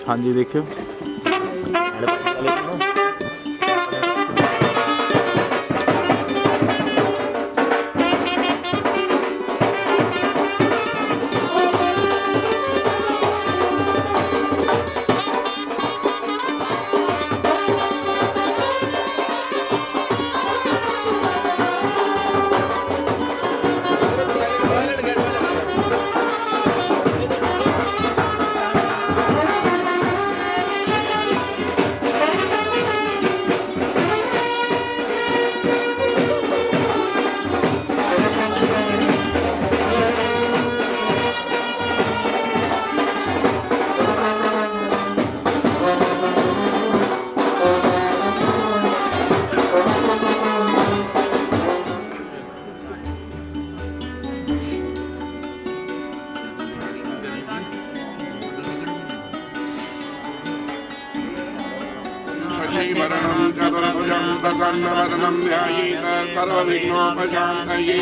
हाँ जी देखियो शशिवर्णं चतुर्भुजं प्रसन्नवदनं ध्यायेत सर्वविघ्नोपशान्तये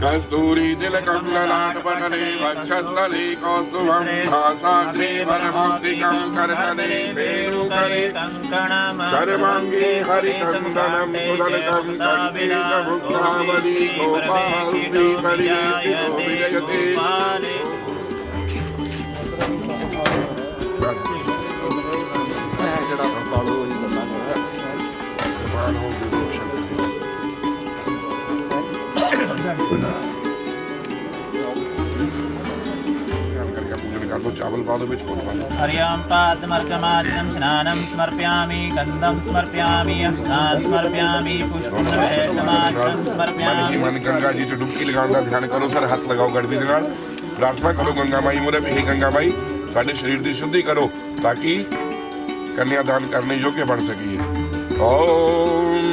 कस्तूरीतिलकं ललाटपटले वक्षस्थले कौस्तुभं भासाग्रे वरमौक्तिकं करतले वेणुकरे सर्वाङ्गे हरिचन्दनं सुदलकं कण्ठे च मुक्तावली गोपालश्रीकरीर्तितो विजयते चावल पादों में छोड़ हरियां पादमर्कमादिनं स्नानं समर्पयामि गन्धं समर्पयामि अक्षतां समर्पयामि पुष्पं नैवेद्यमात्रं समर्पयामि। मन गंगा जी से डुबकी लगाना ध्यान करो सर हाथ लगाओ गड़बी के नाल प्रार्थना करो गंगा माई मोरे हे गंगा माई साडे शरीर की शुद्धि करो ताकि कन्यादान करने योग्य बन सकिए। ओम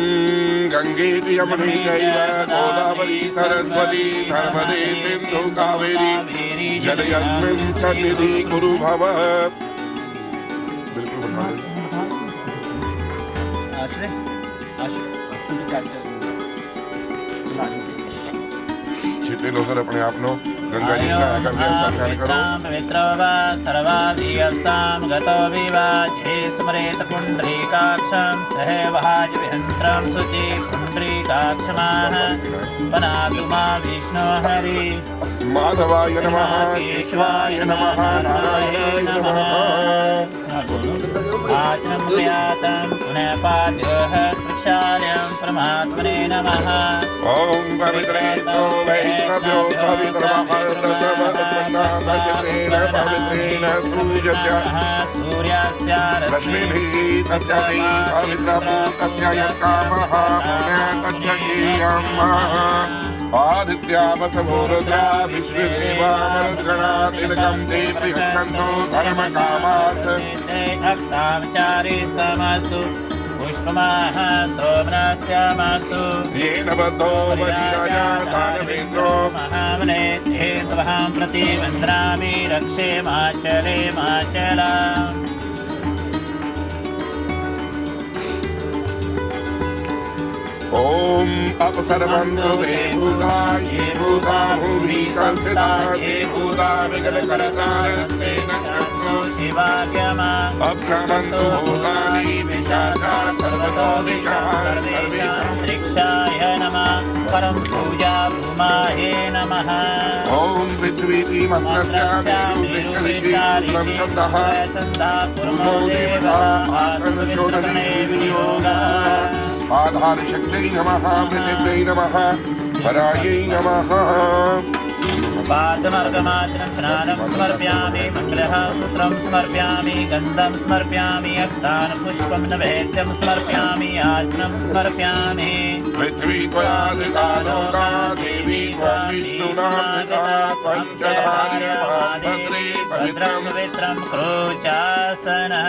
गंगे यमुने गोदावरी सरस्वती नर्मदे सिंधु कावेरी जलयस्मिन् सन्निधि कुरु भव। बिल्कुल छिटे लो सर अपने आप नो गंगा जी का ध्यान करो। पवित्र वा सर्वाधिस्तां गतो विवाजे स्मरेत पुण्डरीकाक्षं सहवाज विहन्त्रं शुचि पुण्डरीकाक्षमाः बनातु मा विष्णु हरि। माधवाय नमः केशवाय नमः नारायणाय नमः। आचनं प्रयातं पुनः पाद्योः प्रक्षाल्यं परमात्मने नमः। ओम पवित्रेषु वैष्णव्यो सवितरमहर्षसवत्पन्नामशतेन पवित्रेण सूर्यस्य रश्मिभिः तस्य पवित्रभूतस्य यत्कामः पुनः तच्छकीयम् आदित्यावसवोरुद्रा विश्वदेवा मरुद्गणातिलकं ते प्रियच्छन्तो धर्मकामात् अक्तावचारिस्तमस्तु पुष्पमाः सोमनस्यमस्तु येन बद्धो बलिराजा दानवेन्द्रो महामने ते त्वं प्रति वन्द्रामि रक्षे माचले माचला। ओम अपसर्वन्तु वे भूता ये भूता भूमि संस्थिता ये भूता विगतकरतारस्ते न शक्तो शिवाज्ञमा अभ्रमन्तु भूतानि विशाखा सर्वतो दिशा सर्वेषां नमः परं पूजा भूमाये नमः। ओम पृथ्वी मत्स्य आधार शक्ति नमः पृथिव्यै नमः परायै नमः। पादमर्गमाचनं स्नानं समर्पयामि मंगलः सूत्रं समर्पयामि गन्धं समर्पयामि अक्षतान् पुष्पं नैवेद्यं समर्पयामि आचनं समर्पयामि। पृथ्वी त्वया धृता लोका देवी त्वं विष्णुना धृता पञ्चधार्यपादत्रे भद्रं पवित्रं क्रोचासनः।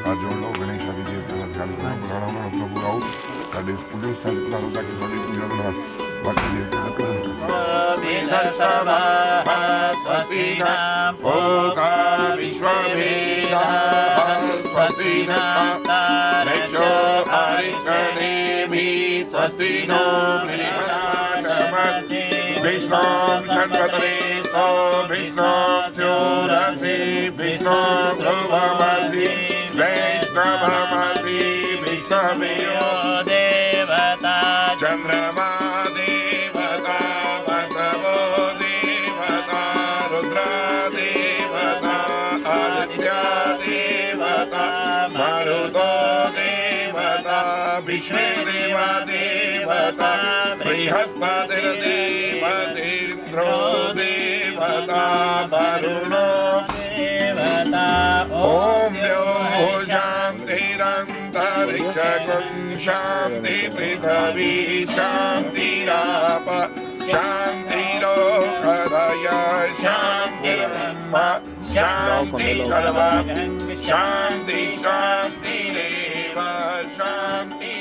जोड़ लो गणेश आदि देवता का ध्यान करो पुराणों में प्रभु आओ साडे पूजन स्थल पर आओ ताकि साडी पूजा बना बाकी देवता करो। विदर्शवाः स्वस्तिना भोगा विश्ववेदाः स्वस्तिना तारशो अरिष्टनेमिः स्वस्ति नो बृहस्पतिर्विष्णुं षट्पदे विष्णो विष्णो स्योरसि विष्णो ध्रुवमसि वैष्णवमसि विष्णवेयो देवता चंद्रमा देवता वसवो देवता रुद्र देवता आदित्य देवता मरुतो देवता विश्वे देवा देवता बृहस्पतिर्देवतेन्द्रो देवता वरुणो देवता ॐ द्यौः शान्तिरन्तरिक्षगुं शान्ति पृथिवी शान्तिराप शान्तिरोषधय शान्तिर्ब्रह्म शान्ति सर्वं शान्ति शान्तिरेव शान्ति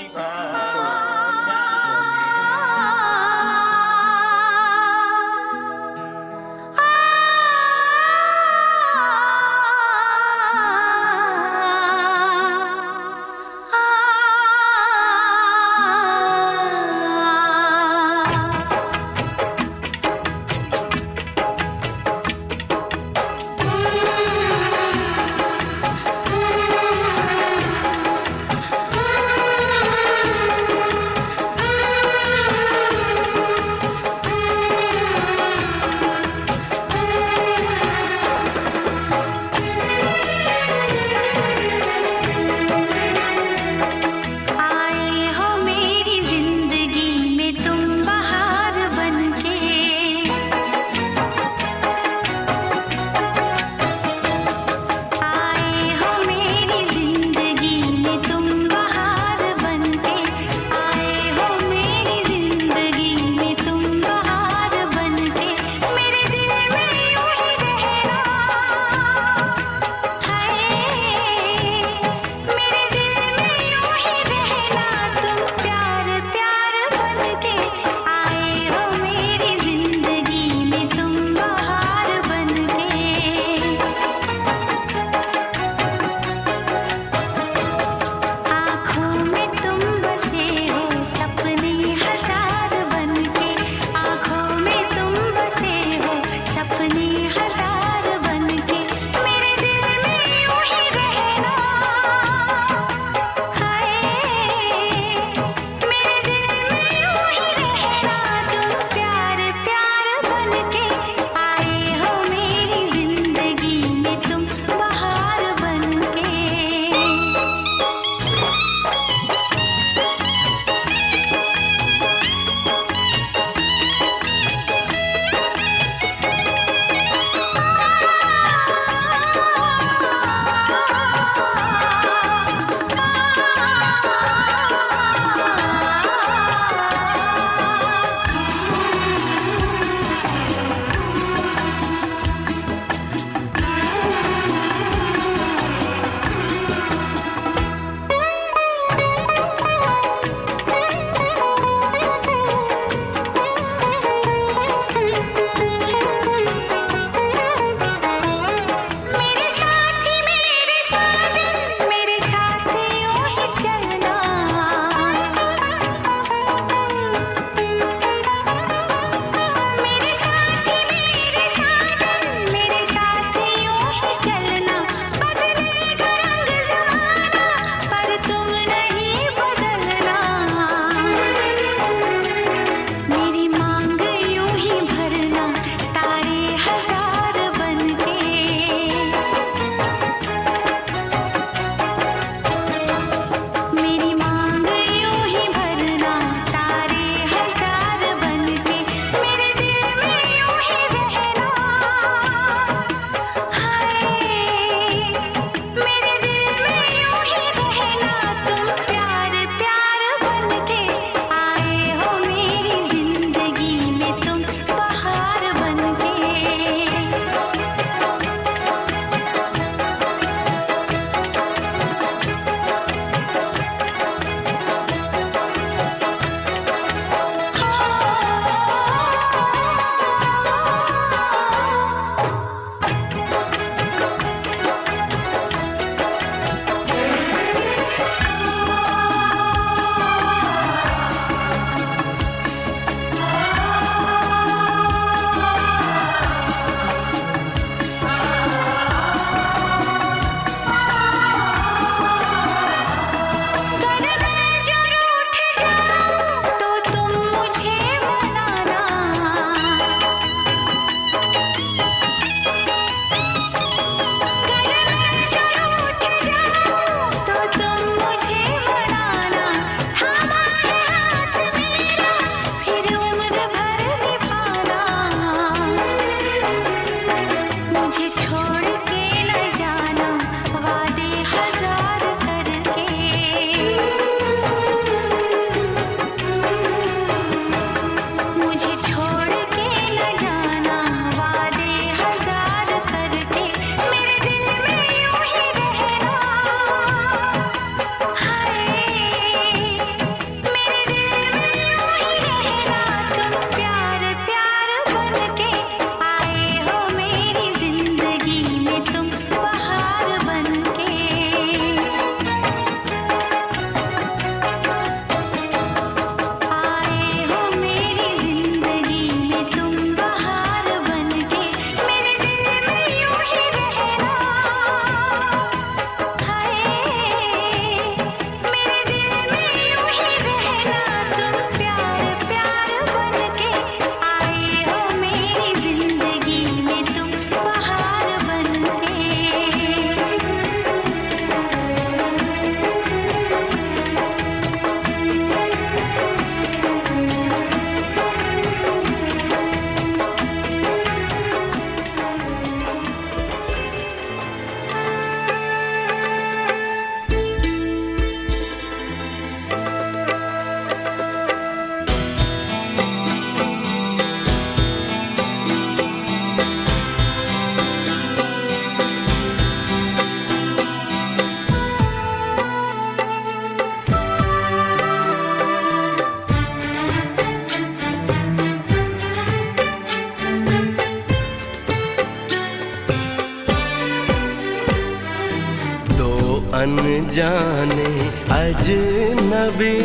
अनजाने अजनबी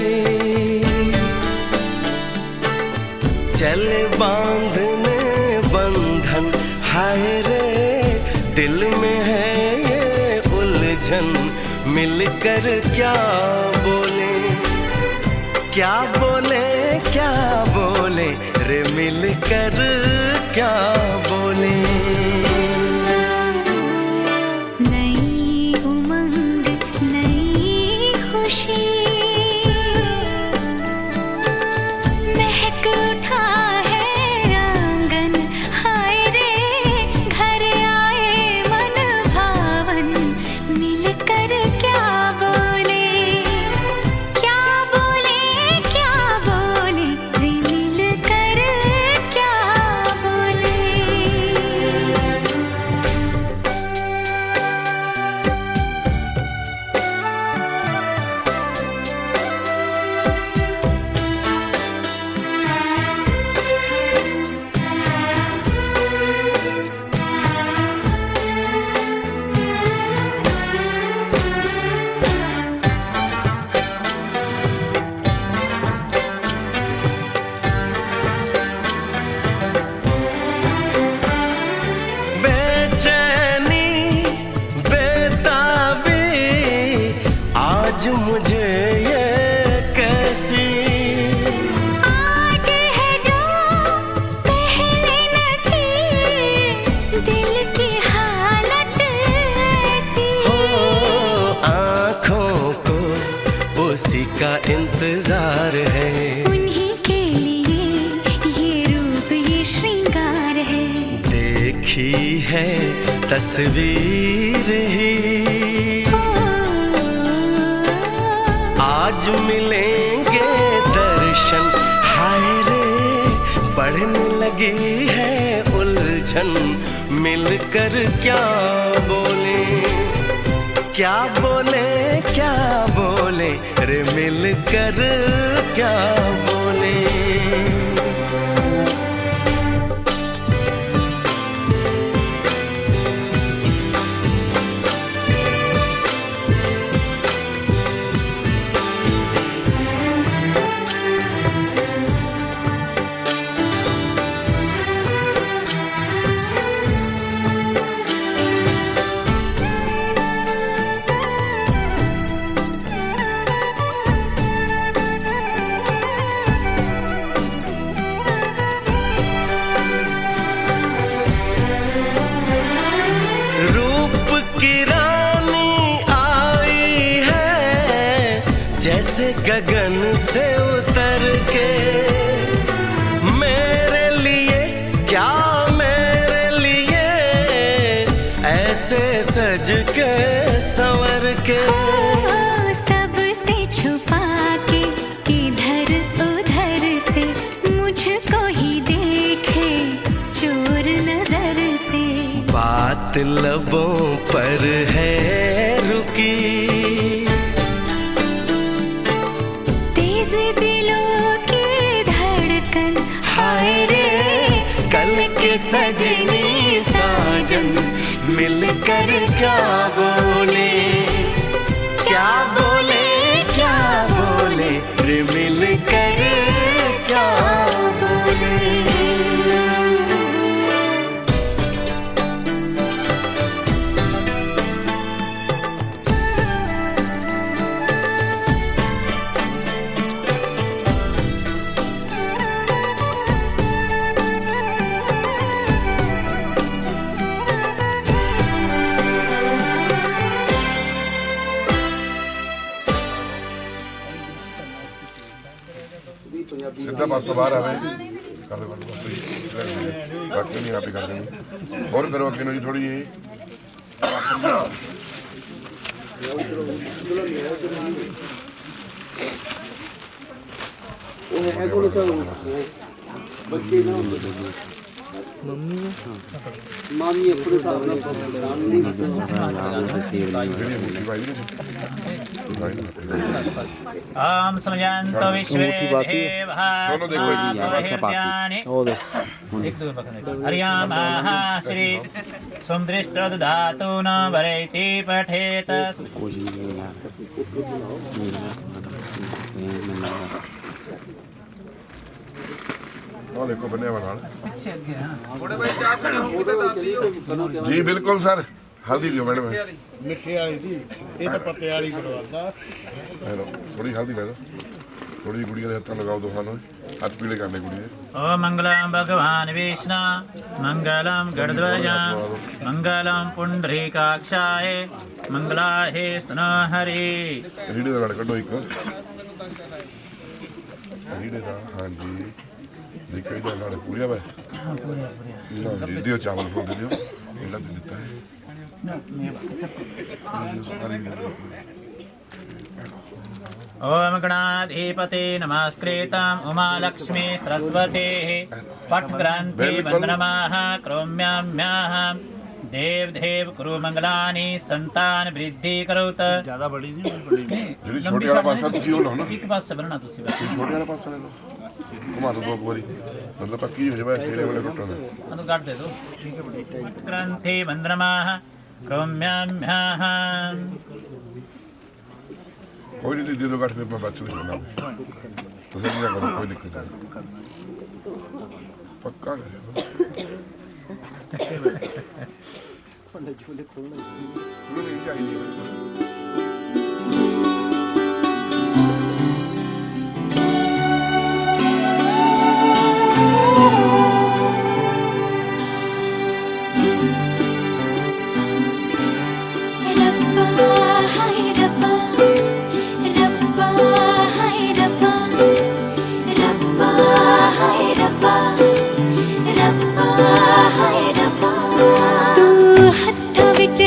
चले बांधने बंधन, हाय रे दिल में है ये उलझन, मिलकर क्या बोले, क्या बोले, क्या बोले रे मिलकर क्या बोले। नई उमंग नई खुशी महक उठा है आंगन, हाय रे घर आए मन भावन, मिलकर क्या बोले, क्या बोले, क्या बोले रे मिलकर क्या बोले। बेचैनी बेताबी आज मुझे ये कैसी, आज है जो पहले न थी, दिल की हालत ऐसी। हो आँखों को उसी का इंतजार है, उन्हीं के लिए ये रूप ये श्रृंगार है। देखी है तस्वीर ही आज मिलेंगे दर्शन, हाय रे बढ़ने लगी है उलझन, मिलकर क्या बोले, क्या बोले, क्या बोले रे मिलकर क्या बोले। रूप की रानी आई है जैसे गगन से उतर के, मेरे लिए क्या मेरे लिए ऐसे सज के संवर के। सबसे छुपा के इधर उधर से मुझको ही देखे चोर नजर से। बात लबों पर है रुकी, तेज दिलों की धड़कन, हाय रे कल के सजनी साजन, मिलकर क्या बोले, क्या बोले, क्या बोले रे मिलकर क्या बोले। ਸਿੱਧਾ ਪਾਸੋਂ ਬਾਹਰ ਆਵੇ ਕਰ ਦੇ ਬਾਕੀ ਨਹੀਂ ਆਪੇ ਕਰ ਦੇਣੀ ਹੋਰ ਕਰੋ ਅੱਗੇ ਨੂੰ ਜੀ ਥੋੜੀ ਜੀ ਉਹ ਹੈ ਕੋਲ ਤਾਂ ਬੱਚੇ ਨਾ ॐ समयन्तो विश्वे देवाः स्वहृदयानि हरियामाः श्री सुमदृष्टो दधातु न वरैति पठेत ਉਹ ਦੇਖੋ ਬੰਨਿਆ ਵਾ ਨਾਲ ਜੀ ਬਿਲਕੁਲ ਸਰ ਹਲਦੀ ਦਿਓ ਮੈਡਮ ਮਿੱਠੇ ਵਾਲੀ ਦੀ ਇਹ ਤਾਂ ਪੱਤੇ ਵਾਲੀ ਕਰਵਾਤਾ ਥੋੜੀ ਹਲਦੀ ਲੈ ਲਓ ਥੋੜੀ ਜਿਹੀ ਕੁੜੀਆਂ ਦੇ ਹੱਥਾਂ ਲਗਾਓ ਦੋਹਾਂ ਨੂੰ ਹੱਥ ਪੀਲੇ ਕਰਨੇ ਕੁੜੀ ਦੇ ॐ मङ्गलं भगवान् विष्णु मङ्गलं गरुडध्वजा मङ्गलं पुण्डरीकाक्षाय मङ्गलाहे स्तनहरि ਹੀੜੇ ਦਾ ਲੜ ਕੱਢੋ ਇੱਕ ਹੀੜੇ ਦਾ ਹਾਂਜੀ ਦੇਖੋ ਇਹਦਾ ਨਾਲ ਪੂਰੀਆ ਵਾ ਨਾ ਜੀ ਦਿਓ ਚਾਵਲ ਫੋੜ ਦਿਓ ਇਹਨਾਂ ਦੇ ਦਿੱਤਾ ਹੈ ॐ गणाधिपते नमस्कृतम् उमालक्ष्मी सरस्वतेः पट्ग्रन्थि वन्द्रमाः क्रोम्याम्याः देव कुरु मंगलानि संतान वृद्धि करोत ਜ਼ਿਆਦਾ ਬੜੀ ਨਹੀਂ ਬੜੀ ਜਿਹੜੀ ਛੋਟੇ ਵਾਲਾ ਪਾਸਾ ਤੁਸੀਂ ਉਹ ਲਾਓ ਨਾ एक पास बनना तुसी बस ਛੋਟੇ ਵਾਲਾ ਪਾਸਾ ਲੈ ਲਓ ਘੁਮਾ ਦੋ ਦੋ ਵਾਰੀ ਮਤਲਬ ਪੱਕੀ ਹੋ ਜਾਵੇ ਖੇੜੇ ਵਾਲੇ ਟੁੱਟਣ अनु काट दे दो पट्ग्रन्थि वन्द्रमाः क्रोम्याम्याः ਕੋਈ ਨਹੀਂ ਦੇ ਦੋ ਗੱਠ ਫਿਰ ਮੈਂ ਬਾਅਦ ਚ ਲਿਖਣਾ ਤੁਸੀਂ ਨਹੀਂ ਕਰੋ ਕੋਈ ਦਿੱਕਤ ਨਹੀਂ ਪੱਕਾ ਕਰਿਓ ਨਹੀਂ ਚਾਹੀਦੀ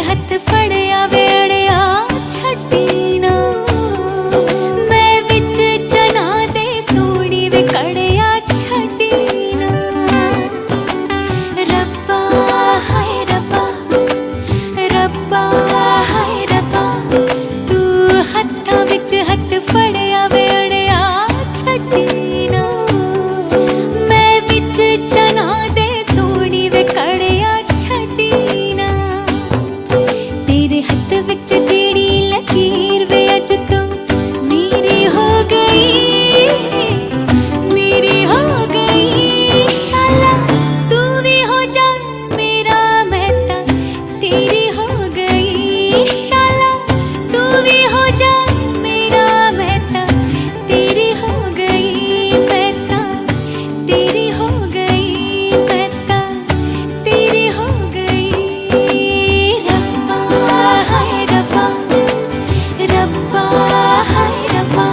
हथ फड़िया वेड़िया छड्डी ना मैं विच चना दे सोनी वे कड़िया छड्डी ना रब्बा हाय रब्बा रब्बा हाय रब्बा तू हत्था विच हथ फड़िया वेड़िया छड्डी ना मैं विच चना दे सोनी वे कड़िया छड्डी ना तेरे हाथ विच जेड़ी लकीर वे अज तो मेरी हो गई शाला तू भी हो जा मेरा मैं ता तेरी हो गई शाला तू भी हो जा मेरा मैं ता तेरी हो गई मैं ता तेरी हो गई मैं ता तेरी हो गई रब्बा हाय रब्बा रब्बा हाय रब्बा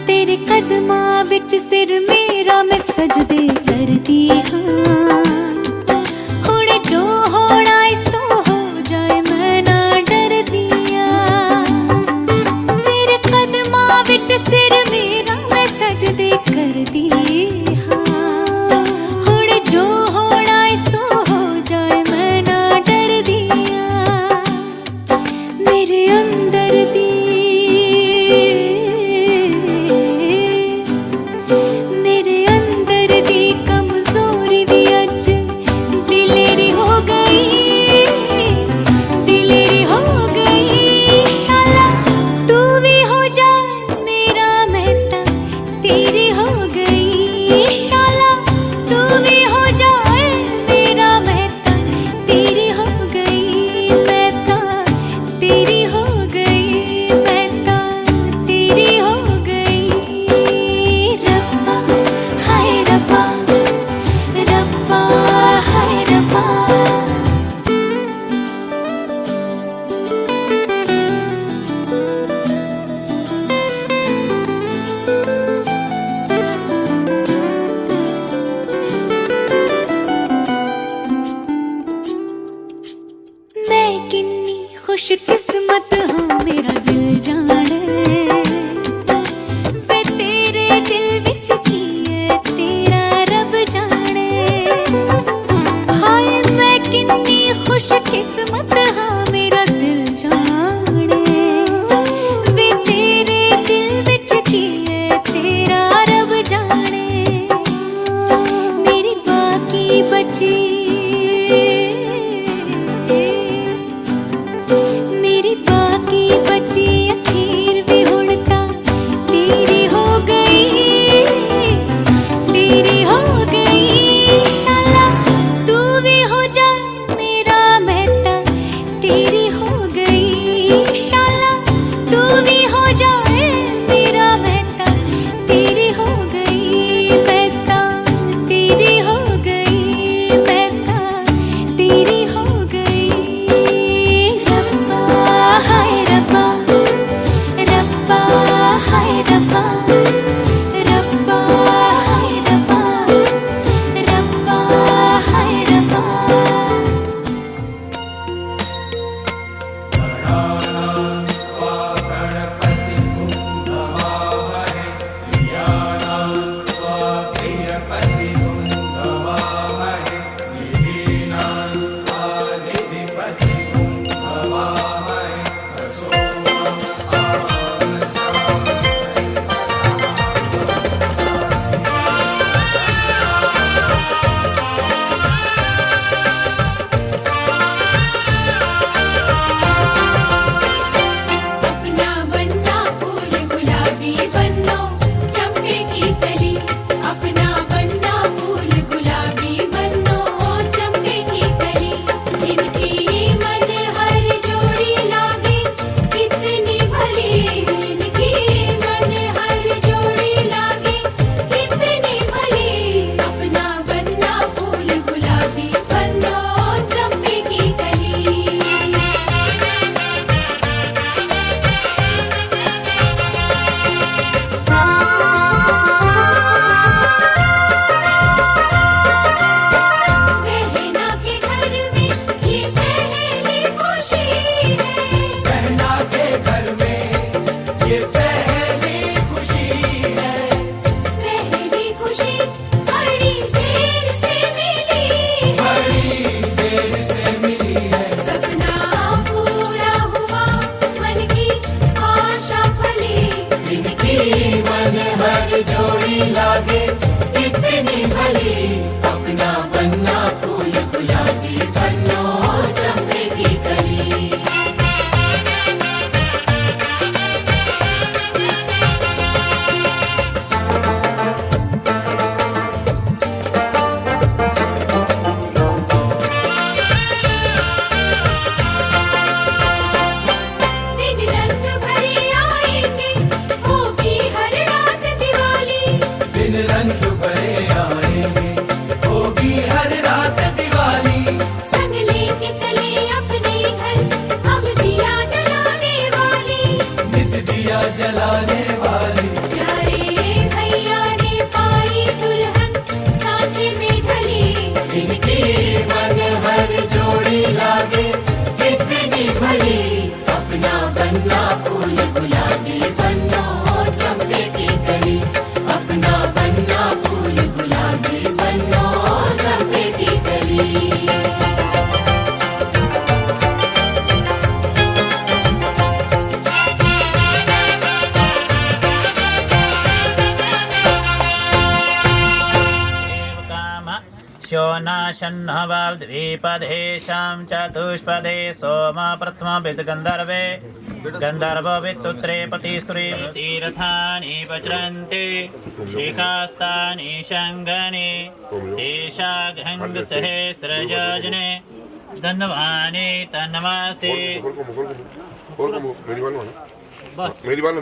तेरे कदमां विच सिर मेरा मैं सजदे करदी हाँ हुण जो होना सो हो जाए मैं ना डरदी तेरे कदमां विच सिर मेरा मैं सजदे करदी हाँ हुण जो होना सो हो जाए मैं ना डरदी मेरे अंदर दी मेरे अंदर लागे कितनी भली, अपना बनना फूल गुलाबी बनो चंपे की कली। द्विपदेशां चतुष्पदे सोम प्रथमविद गन्धर्वे गन्धर्वो वित्तुत्रे पतिस्त्रे तीर्थानि पचरन्ते श्रीकास्तानि शङ्गने तेषाघङ्ग सहस्रजने धन्वानि तन्वासे। बस मेरी बात लो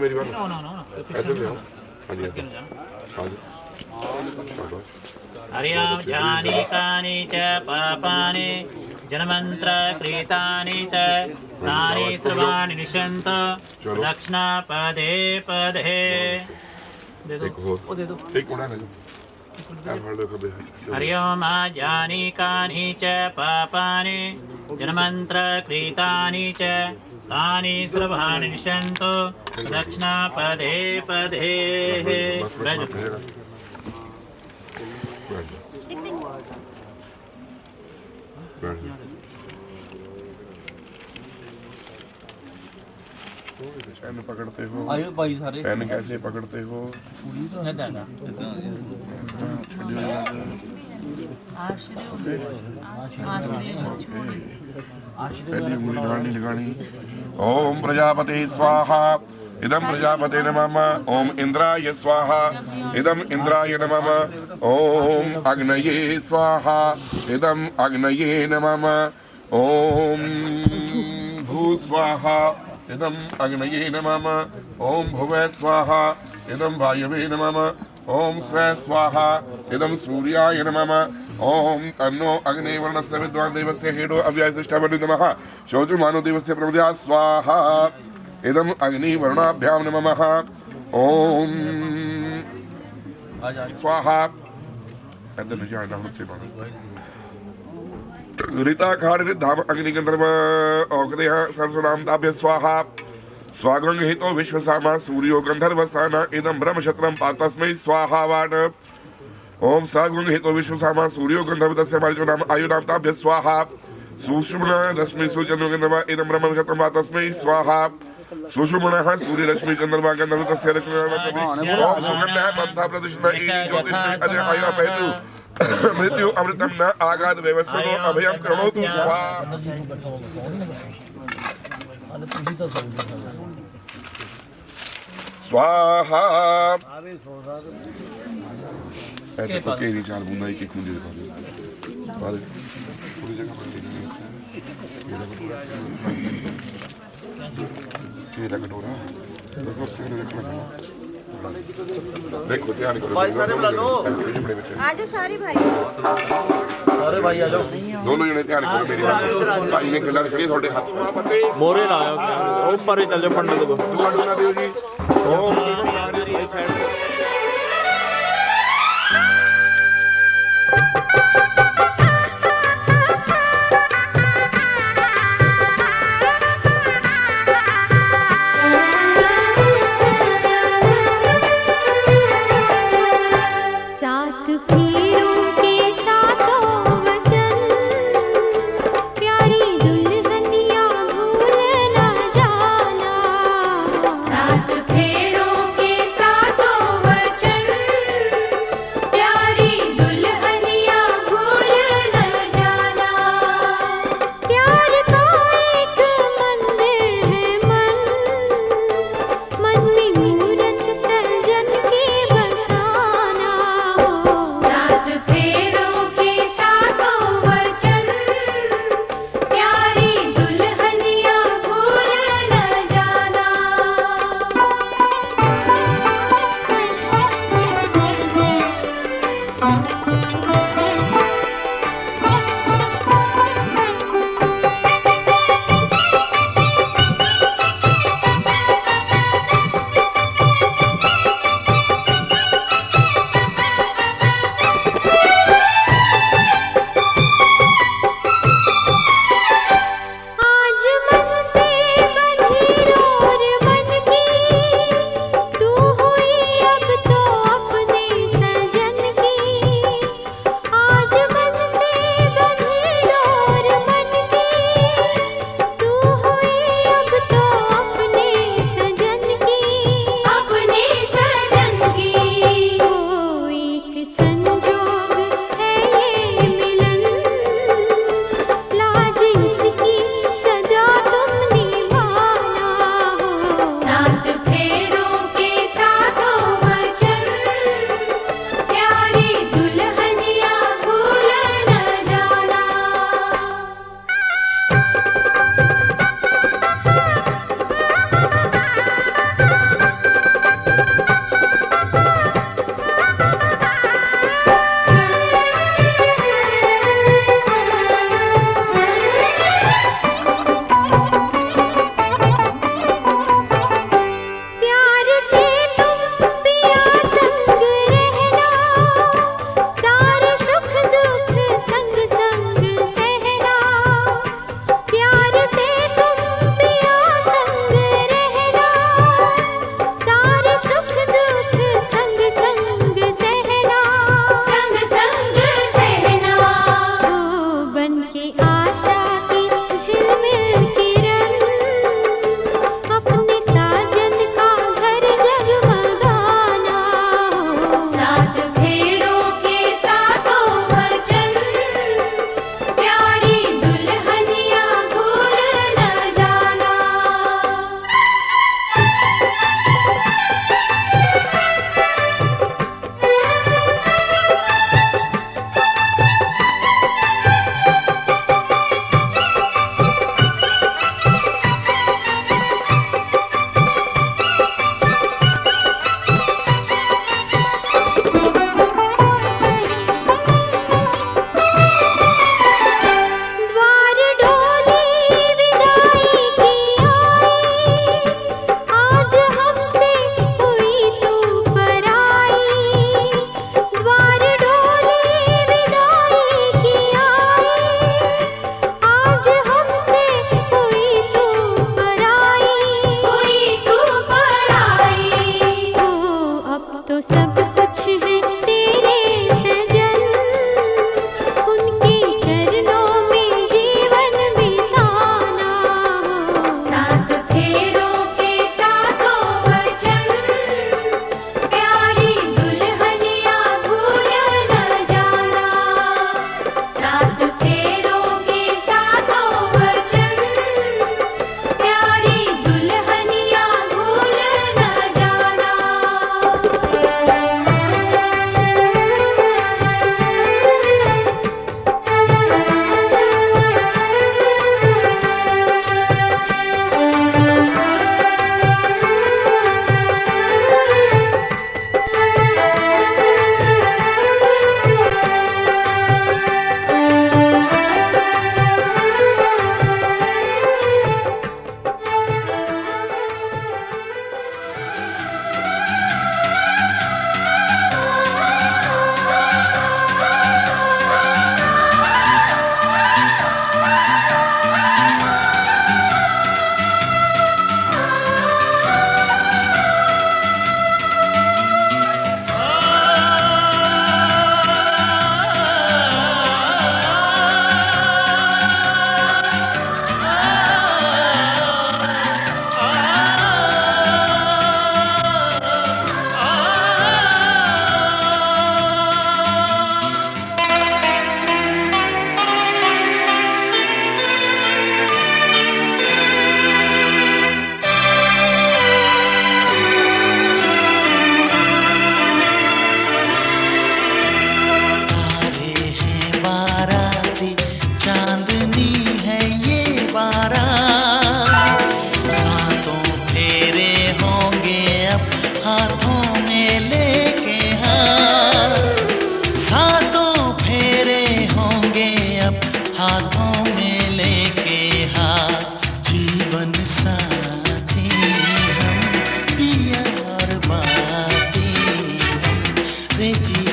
हरियां जानी कानि च पापानि जनमन्त्र कृतानि च तानि सर्वाणि निशन्त दक्षिणा पदे पदे। दे दो हरिओम जानी कानि च पापानि जनमन्त्र कृतानि च तानि सर्वाणि निशन्त दक्षिणा पदे पदे। पेन पकड़ते हो? आयो भाई सारे पेन कैसे पकड़ते हो? पहली उंगली लगानी। ओम प्रजापते स्वाहा इदं प्रजापते नमः। ओम इंद्राय स्वाहा इदं इंद्राय नमः। ओम अग्नये स्वाहा इदं अग्नये नमः। ओम भू स्वाहा इदं अग्नये नमः। ओम भुवे स्वाहा इदं वायवे नमः। ओम स्वे स्वाहा इदं सूर्याय नमः। ओम तन्नो अग्ने वर्णस्य विद्वान् देवस्य हेडो अव्यायशिष्टावनु नमः। शोचमानो देवस्य प्रमदया स्वाहा इदं अग्नि वर्णाभ्यां नमः। ओम स्वाहा ऋताखार धाम अग्निगंधर्व औकदेह सरसनाम ताभ्य स्वाहा। स्वागं हेतो विश्वसामा सूर्यो गंधर्वसाना इदं ब्रह्मक्षत्रं पातस्मै स्वाहा वाट। ओम स्वागं हेतो विश्वसामा सूर्यो गंधर्वस्य नाम आयुनाम ताभ्य स्वाहा। सुषुम्ना रश्मि सुचंद्र गंधर्व इदं ब्रह्मक्षत्रं पातस्मै स्वाहा। सुषुम्नः सूर्य रश्मि गंधर्व गंधर्वस्य ओम सुगंधः पंथा प्रदुष्ण ज्योतिष अजय आयु पहलु मृत्यु अमृतम न आगाद व्यवस्थो अभयम करोतु स्वाहा। स्वाहा ऐसे पके नहीं चार बूंदा एक एक मुझे दिखा दे पूरी जगह पर केला कटोरा देखो ध्यान करो भाई सारे बुला लो आज सारे भाई आ जाओ दोनों जने ध्यान करो मेरी बात भाई ने केला खड़ी थोड़े हाथ मोरे लाया ऊपर ही चल जाओ पंडित को दुआ दुआ देव जी ओम आज मन से बंधी डोर मन की, तू हुई अब तो अपने सजन की।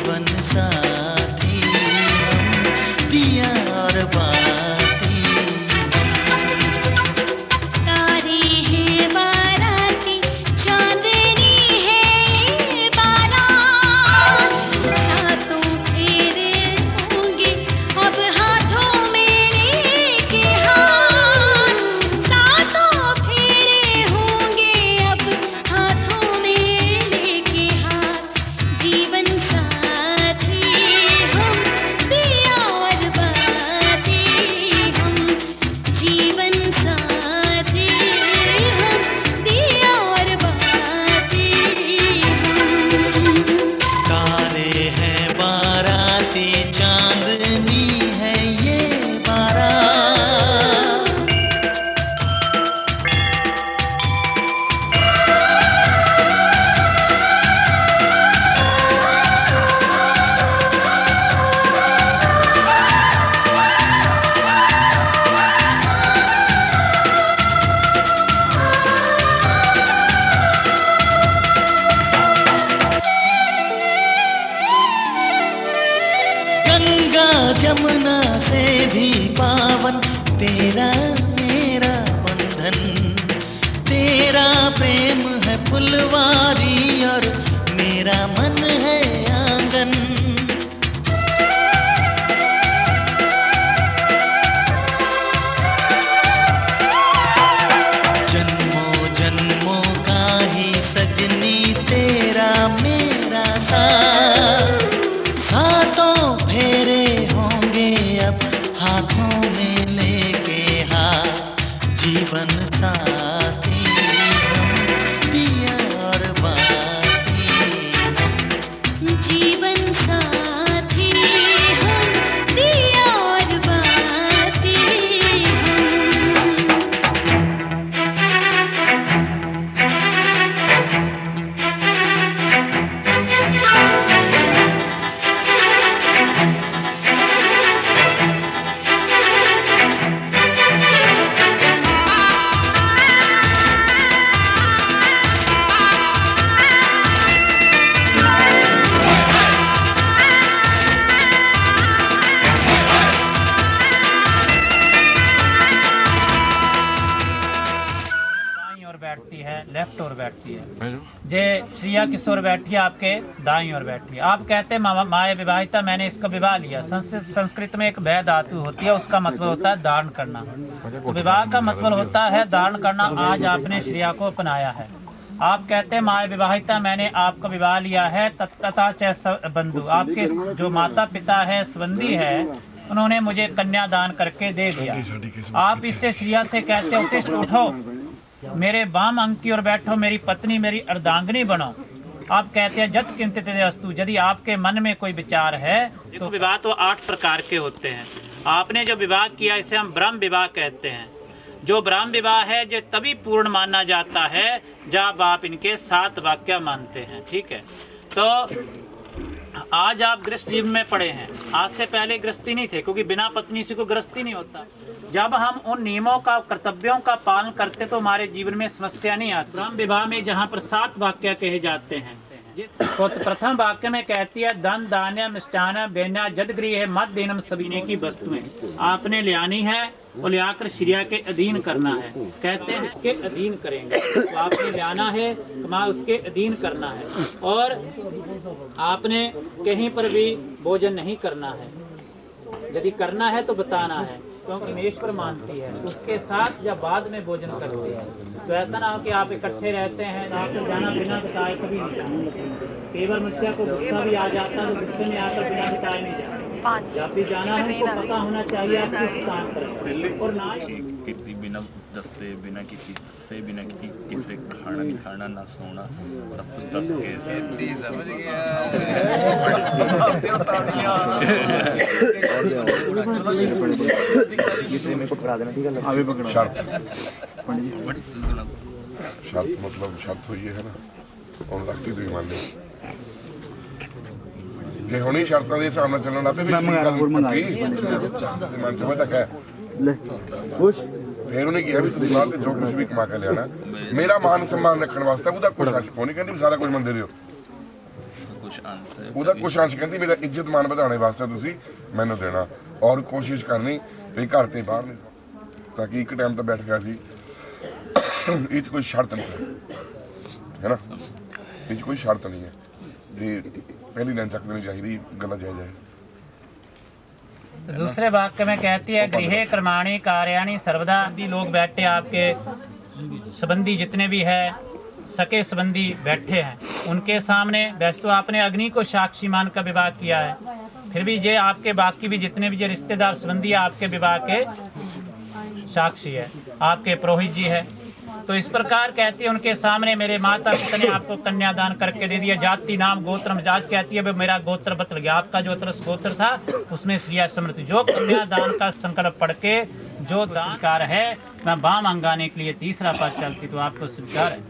जीवन साथी हम, दिया और बाती तारे हैं बाराती चांदनी है ये बारात सातों फेरे होंगे अब हाथों में लेके हाथ सातों फेरे होंगे अब हाथों में लेके हाथ जीवन साथी हम दिया और बाती हम जीवन साथी हम दिया और बाती हम तारे हैं बाराती चांदनी है ये बारात गंगा जमुना से भी पावन तेरा मेरा बंधन तेरा प्रेम है फुलवारी और मेरा मन है आंगन जन्मों जन्मों का ही सजनी तेरा मेरा साथ सातों फेरे होंगे अब हाथों में लेके हाथ जीवन साथी हम दिया और बाती हम जीवन साथी हम दिया और बाती हम दाईं ओर बैठती है, लेफ्ट ओर बैठती है। जे श्रिया किस ओर बैठी है? आपके दाईं ओर बैठी है। आप कहते हैं माया विवाहिता, मैंने इसका विवाह लिया। संस्कृत में एक वह धातु होती है, उसका मतलब होता है धारण करना। तो विवाह का मतलब होता है धारण करना। आज आपने श्रिया को अपनाया है। आप कहते हैं माया विवाहिता, मैंने आपका विवाह लिया है। तथा च बंधु, आपके जो माता पिता है, संबंधी है, उन्होंने मुझे कन्यादान करके दे दिया। आप इससे श्रिया से कहते हो उत्तिष्ठ उठो, मेरे वाम अंग की ओर बैठो, मेरी पत्नी मेरी अर्धांगिनी बनो। आप कहते हैं जत किंचित अस्तु, यदि आपके मन में कोई विचार है तो विवाह तो 8 प्रकार के होते हैं। आपने जो विवाह किया इसे हम ब्रह्म विवाह कहते हैं। जो ब्रह्म विवाह है जो तभी पूर्ण माना जाता है जब आप इनके 7 वाक्य मानते हैं। ठीक है, तो आज आप गृहस्थ जीवन में पड़े हैं। आज से पहले गृहस्थी नहीं थे, क्योंकि बिना पत्नी से कोई गृहस्थी नहीं होता। जब हम उन नियमों का, कर्तव्यों का पालन करते तो हमारे जीवन में समस्या नहीं आती। ब्रह्म विवाह में जहाँ पर 7 वाक्य कहे जाते हैं, तो प्रथम वाक्य में कहती है धन धान्य मिष्टान बेन्या जद गृह मत देनम सवीने की वस्तुएं आपने ले आनी है और ले आकर श्रिया के अधीन करना है। कहते हैं इसके अधीन करेंगे, तो आपने ले आना है, कमा उसके अधीन करना है। और आपने कहीं पर भी भोजन नहीं करना है। यदि करना है तो बताना है, क्योंकि मेश्वर मानती है। उसके साथ या बाद में भोजन करती है। तो ऐसा ना हो कि आप इकट्ठे रहते हैं, रात को जाना बिना बताए कभी नहीं जाना। केवल मनुष्य को गुस्सा भी आ जाता है, तो गुस्से में आकर बिना बताए नहीं जाता। जब भी जाना है तो पता होना चाहिए आप किस काम करें। और ना किसी बिना दसे बिना किसी से बिना किसी खाना नहीं खाना ना सोना, सब कुछ 10 के समझ गया। शर्त मतलब शर्त हुई है ना, और लगती तो मान लो जे हुणी शर्तां दे हिसाब नाल चलण आपे मन च तक है फिर उन्हें किया भी तुसीं बाहर ते जो कुछ भी कमा के लियाना मेरा मान सम्मान रखने वास्ते ਉਹਦਾ कोई नहीं कहती सारा कुछ मंदे रहो कुछ अंश है ਉਹਦਾ ਕੁਛ ਅੰਸ਼ ਕਹਿੰਦੀ ਮੇਰਾ ਇੱਜ਼ਤ ਮਾਨ ਵਧਾਉਣੇ ਵਾਸਤੇ ਤੁਸੀਂ ਮੈਨੂੰ ਦੇਣਾ ਔਰ ਕੋਸ਼ਿਸ਼ ਕਰਨੀ ਵੀ ਘਰ ਤੇ ਬਾਹਰ ਨਹੀਂ ਤਾਂ ਕਿ ਇੱਕ ਟਾਈਮ ਤਾਂ ਬੈਠ ਗਿਆ ਸੀ ਇਹ 'ਚ ਕੋਈ ਸ਼ਰਤ ਨਹੀਂ ਹੈ ਨਾ ਇਹ 'ਚ ਕੋਈ ਸ਼ਰਤ ਨਹੀਂ ਹੈ ਵੀ ਪਹਿਲੀ ਲਾਈਨ ਚੱਕ ਦੇਣੀ ਚਾਹੀਦੀ ਗੱਲਾਂ ਜਾਇਜ਼ ਹੈ दूसरे वाक्य में कहती है गृहे कर्माणि कार्याणि सर्वदा भी लोग बैठे आपके संबंधी जितने भी है सके संबंधी बैठे हैं उनके सामने वैसे तो आपने अग्नि को साक्षी मानकर विवाह किया है फिर भी ये आपके बाकी भी जितने भी जो रिश्तेदार संबंधी आपके विवाह के साक्षी है आपके पुरोहित जी है तो इस प्रकार कहती है उनके सामने मेरे माता पिता ने आपको कन्यादान करके दे दिया जाति नाम गोत्र जात कहती है मेरा गोत्र बदल गया आपका जो गोत्र था उसमें श्रिया समृद्धि जो कन्यादान का संकल्प पढ़ के जो दानकार है मैं बाम अंगाने के लिए तीसरा पद चलती तो आपको स्वीकार है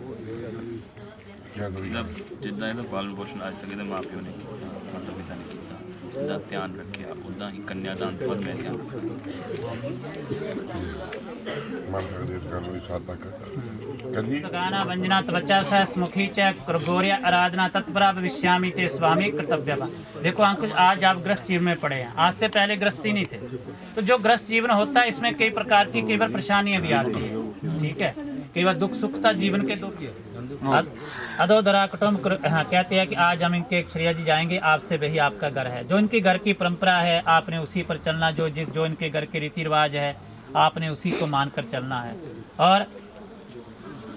मतलब जिदा ਇਹਦਾ ਪਾਲਣ ਪੋਸ਼ਣ ਅੱਜ ਤੱਕ ਇਹਦੇ ਮਾਪਿਓ ਨੇ ਕੀਤਾ ਮਾਤਾ ਪਿਤਾ ਨੇ ਕੀਤਾ ਦਾ ਧਿਆਨ ਰੱਖਿਆ ਉਦਾਂ ਹੀ ਕੰਨਿਆਦਾਨ ਪਰ ਮੈਂ ਧਿਆਨ ਮੰਨ ਸਕਦੇ ਇਸ ਗੱਲ ਨੂੰ ਇਸ ਹੱਦ ਤੱਕ ਕਹਿੰਦੀ गाना वंजना त्वचा सहस मुखी च गौर्य आराधना तत्परा भविष्यामि ते स्वामी कर्तव्य। देखो अंकुश आज आप ग्रस्त जीवन में पड़े हैं आज से पहले ग्रस्त ही नहीं थे तो जो ग्रस्त जीवन होता है इसमें कई प्रकार की कई बार परेशानियां भी आती है ठीक है कई बार दुख सुखता जीवन के दुख अधोधरा कुटुम्ब कहते हैं कि आज हम इनके श्रेया जी जाएंगे आपसे वही आपका घर है जो इनके घर की परंपरा है आपने उसी पर चलना जो इनके घर के रीति रिवाज है आपने उसी को मानकर चलना है और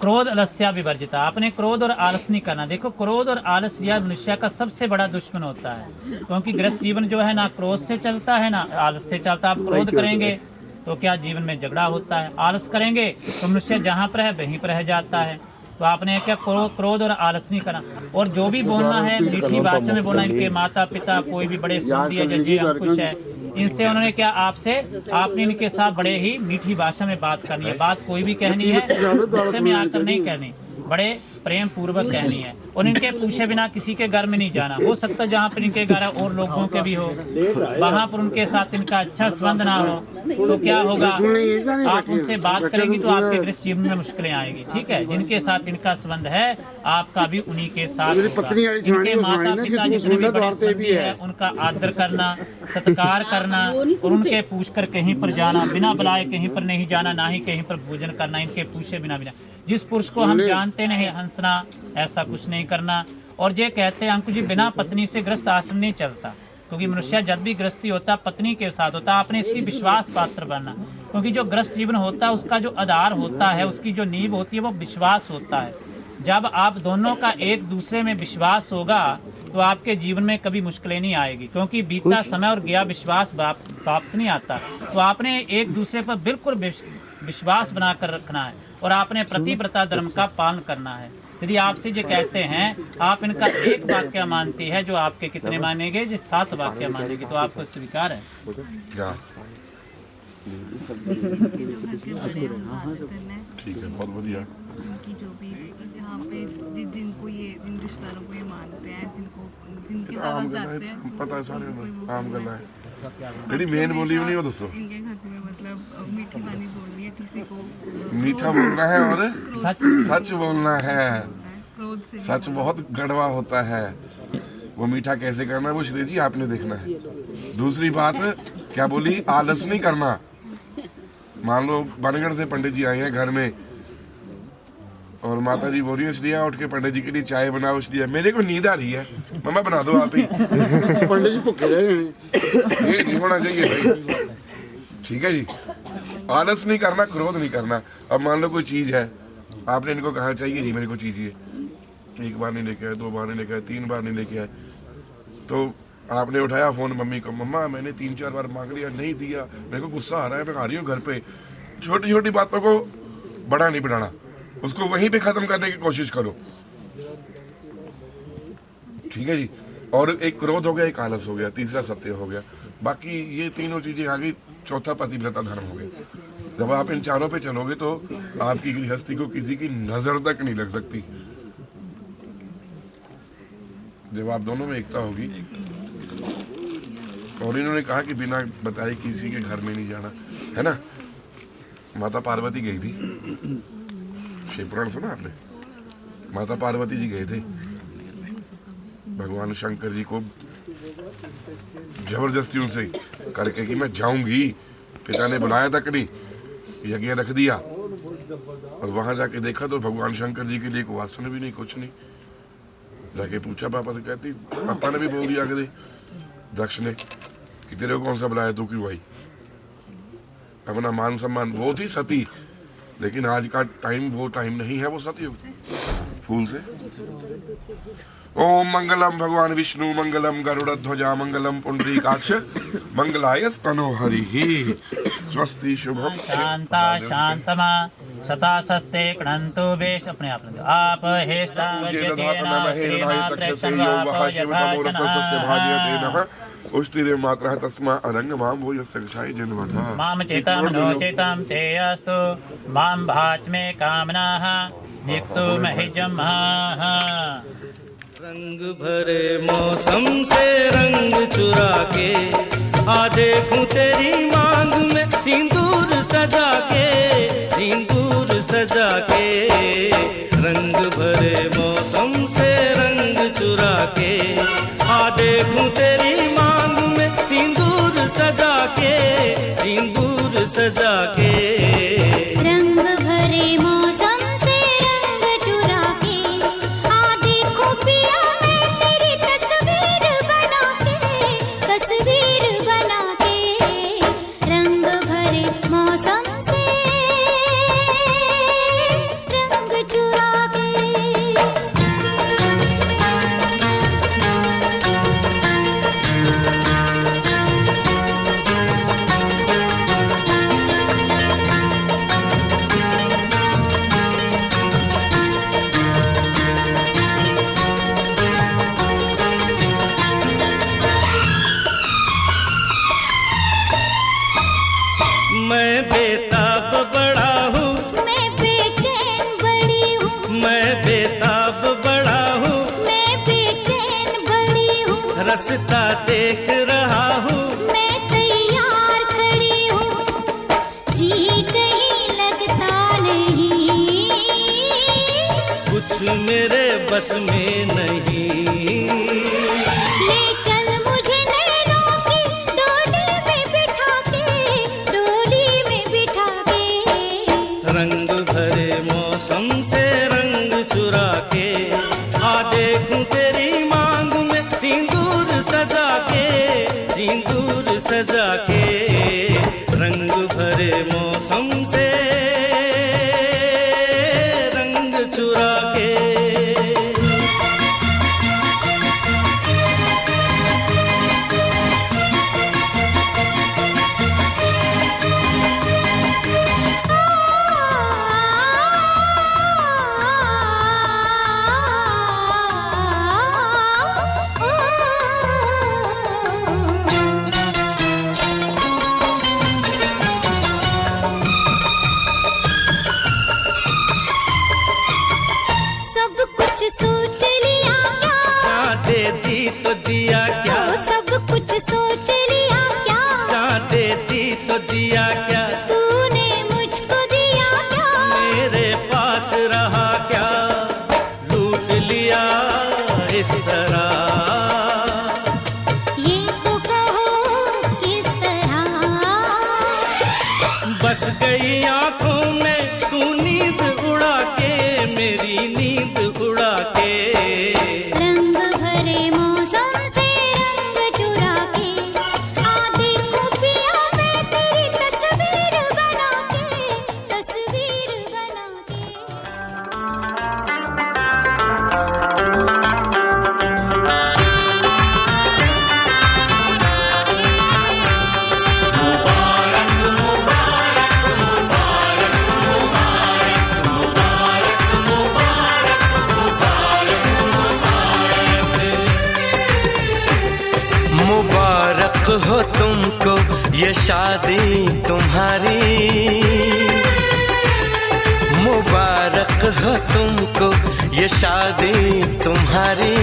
क्रोध अलस्या विवर्जिता आपने क्रोध और आलस नहीं करना। देखो क्रोध और आलस यह मनुष्य का सबसे बड़ा दुश्मन होता है क्योंकि गृहस्थ जीवन जो है ना क्रोध से चलता है ना आलस से चलता है। आप क्रोध करेंगे तो क्या जीवन में झगड़ा होता है आलस करेंगे तो मनुष्य जहाँ पर है वहीं पर रह जाता है तो आपने क्या क्रोध और आलस नहीं करना और जो भी बोलना है मीठी भाषा में बोलना। इनके माता पिता कोई भी बड़े जी अंकुश है इनसे उन्होंने क्या आपसे आपने इनके साथ बड़े ही मीठी भाषा में बात करनी है बात कोई भी कहनी है गुस्से में आकर नहीं कहनी बड़े प्रेम पूर्वक कहनी है और इनके पूछे बिना किसी के घर में नहीं जाना। हो सकता है जहाँ पर इनके घर है और लोगों के भी हो वहाँ पर उनके साथ इनका अच्छा संबंध ना हो तो क्या होगा आप उनसे बात करेंगी तो आपके गृहस्थ जीवन में मुश्किलें आएगी ठीक है। जिनके साथ इनका संबंध है आपका भी उन्हीं के साथ इनके माता पिता जितने भी बड़े संबंधी है उनका आदर करना सत्कार करना और उनके पूछ कर कहीं पर जाना बिना बुलाए कहीं पर नहीं जाना ना ही कहीं पर भोजन करना इनके पूछे बिना जिस पुरुष को हम जानते नहीं हंसना ऐसा कुछ नहीं करना। और ये कहते हैं अंकुश जी बिना पत्नी से ग्रस्त आश्रम नहीं चलता क्योंकि मनुष्य जब भी गृहस्थी होता पत्नी के साथ होता आपने इसकी विश्वास पात्र बनना क्योंकि जो ग्रस्त जीवन होता है उसका जो आधार होता है उसकी जो नींव होती है वो विश्वास होता है। जब आप दोनों का एक दूसरे में विश्वास होगा तो आपके जीवन में कभी मुश्किलें नहीं आएगी क्योंकि बीता समय और गया विश्वास वापस नहीं आता। तो आपने एक दूसरे पर बिल्कुल विश्वास बनाकर रखना है और आपने प्रतिव्रता धर्म का पालन करना है। यदि आपसे जो कहते हैं आप इनका एक वाक्य मानती है जो आपके कितने मानेंगे जो 7 वाक्य मानेंगे तो आपको स्वीकार है। ठीक है बहुत बढ़िया की जो भी जहाँ पे जिनको ये जिन रिश्तेदारों को ये मानते हैं जिनको जिनके साथ जाते हैं पता है सारे आम गल्ला है ਜਿਹੜੀ ਮੇਨ ਬੋਲੀ ਵੀ ਨਹੀਂ ਉਹ ਦੱਸੋ। इनके घर में मतलब मीठी वाली बोलनी है किसी को मीठा बोलना है और सच बोलना है। क्रोध से सच बहुत कड़वा होता है वो मीठा कैसे करना है वो श्री जी आपने देखना है। दूसरी बात क्या बोली आलस नहीं करना। मान लो बनगढ़ से पंडित जी आए हैं घर में और माता जी बोल रही है श्रिया उठ के पंडित जी के लिए चाय बनाओ इसलिए मेरे को नींद आ रही है मम्मा बना दो आप ही पंडित जी भूखे रह जाने ये नहीं होना चाहिए भाई ठीक है जी। आलस नहीं करना क्रोध नहीं करना। अब मान लो कोई चीज़ है आपने इनको कहा चाहिए जी मेरे को चीज़ ये एक बार नहीं लेके आए 2 बार नहीं लेके आए 3 बार नहीं लेके आए तो आपने उठाया फ़ोन मम्मी को मम्मा मैंने 3-4 बार मांग लिया नहीं दिया मेरे को गुस्सा आ रहा है मैं आ रही हूँ घर पे। छोटी छोटी बातों को बड़ा नहीं बढ़ाना उसको वहीं पे ख़त्म करने की कोशिश करो ठीक है जी। और एक क्रोध हो गया एक आलस हो गया तीसरा सत्य हो गया बाकी ये तीनों चीज़ें आ गई चौथा पतिव्रता धर्म हो गया। जब आप इन चारों पे चलोगे तो आपकी गृहस्थी को किसी की नज़र तक नहीं लग सकती। जब आप दोनों में एकता होगी और इन्होंने कहा कि बिना बताए किसी के घर में नहीं जाना है ना। माता पार्वती गई थी शिवपुराण सुना आपने माता पार्वती जी गए थे भगवान शंकर जी को जबरदस्ती उनसे करके कि मैं जाऊंगी, पिता ने बुलाया तक नहीं, यज्ञ रख दिया और वहां जाके देखा तो भगवान शंकर जी के लिए कोई आसन भी नहीं, कुछ नहीं। जाके पूछा पापा से, कहती पापा ने भी बोल दिया कि दक्ष ने कि तेरे को कौन सा बुलाया, तू क्यों आई। अपना मान सम्मान, वो थी सती, लेकिन आज का टाइम वो टाइम नहीं है, वो सतयुग फूल से। ओम मंगलम भगवान विष्णु मंगलम गरुड़ध्वजा मंगलम पुंडरीकाक्ष मंगलाय स्तनो हरि स्वस्ति शुभम। शांता शांतमा सता सस्ते कणंतो बेश। अपने आप में आप हेष्टा उष्टिरे मात्रः तस्मा अरंग माम वो यस्संक्षाय जन्मथा माम चेतम नो चेतम ते अस्तु माम भाच में कामनाः निक्तो महिजमः। रंग भरे मौसम से रंग चुरा के आ देखूं तेरी मांग में सिंदूर सजा के, सिंदूर सजा के। रंग भरे मौसम से रंग चुरा के आ देखूं तेरी मांग में सिंदूर सजा के, सिंदूर सजा के। रंग भरे मौसम से रंग चुरा के आ देखो पिया मैं तेरी तस्वीर बना के, तस्वीर बना के। रंग भरे मौसम से रंग चुरा के। मैं बेताब बड़ा हूँ, मैं बेचैन बड़ी हूँ, मैं बेताब बड़ा हूँ, मैं बेचैन बड़ी हूँ। रास्ता देख रहा हूँ, मैं तैयार खड़ी हूँ, जी कहीं लगता नहीं, कुछ मेरे बस में नहीं। ले चल मुझे नैनों की डोली में बिठा के, डोली में बिठा के। रंग भरे मौसम से रंग चुरा के आ देखूं तेरी मांग में सिंदूर सजा के, सिंदूर सजा के। रंग भरे मौसम से रंग चुरा के। सब कुछ सोच लिया क्या, चाँद दी तो जिया क्या, ओ सब कुछ सोच लिया क्या, चाँद दी तो जिया क्या। तूने मुझको दिया क्या, मेरे पास रहा क्या, लूट लिया इस तरह। ये तो कहो किस तरह। बस गई आंखों में तू नींद उड़ा के, मेरी नींद उड़ा के। रंग भरे मौसम से रंग चुरा के आ देखो पिया मैं तेरी तस्वीर बना के, तस्वीर बना के। मुबारक हो तुमको ये शादी तुम्हारी, मुबारक हो तुमको ये शादी तुम्हारी।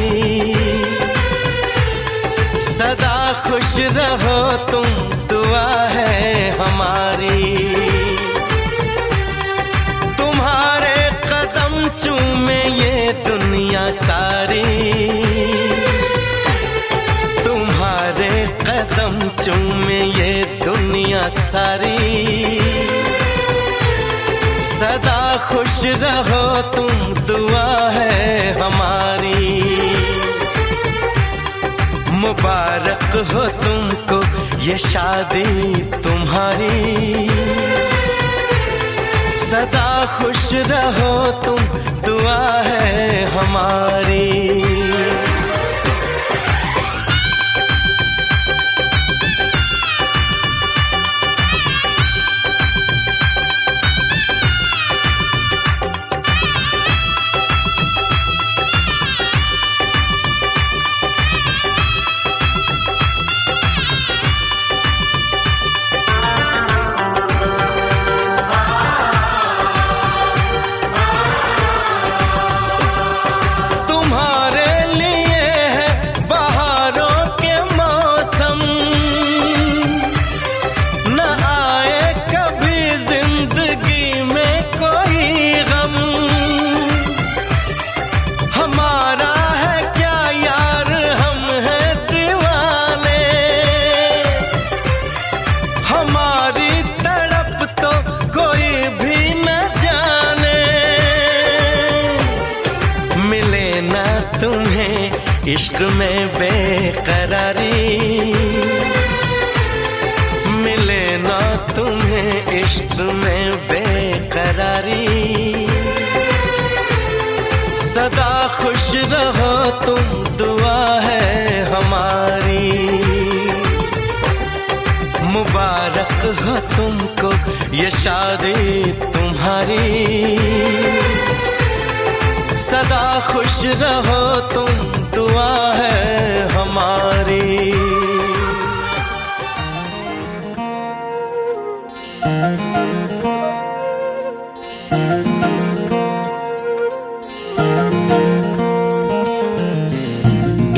सदा खुश रहो तुम, दुआ है हमारी। तुम्हारे कदम चूमे ये दुनिया सारी। कदम चूमे ये दुनिया सारी। सदा खुश रहो तुम, दुआ है हमारी। मुबारक हो तुमको ये शादी तुम्हारी। सदा खुश रहो तुम, दुआ है हमारी। इश्क में बेकरारी मिले ना तुम्हें, इश्क में बेकरारी। सदा खुश रहो तुम, दुआ है हमारी। मुबारक हो तुमको ये शादी तुम्हारी। सदा खुश रहो तुम, दुआ है हमारी।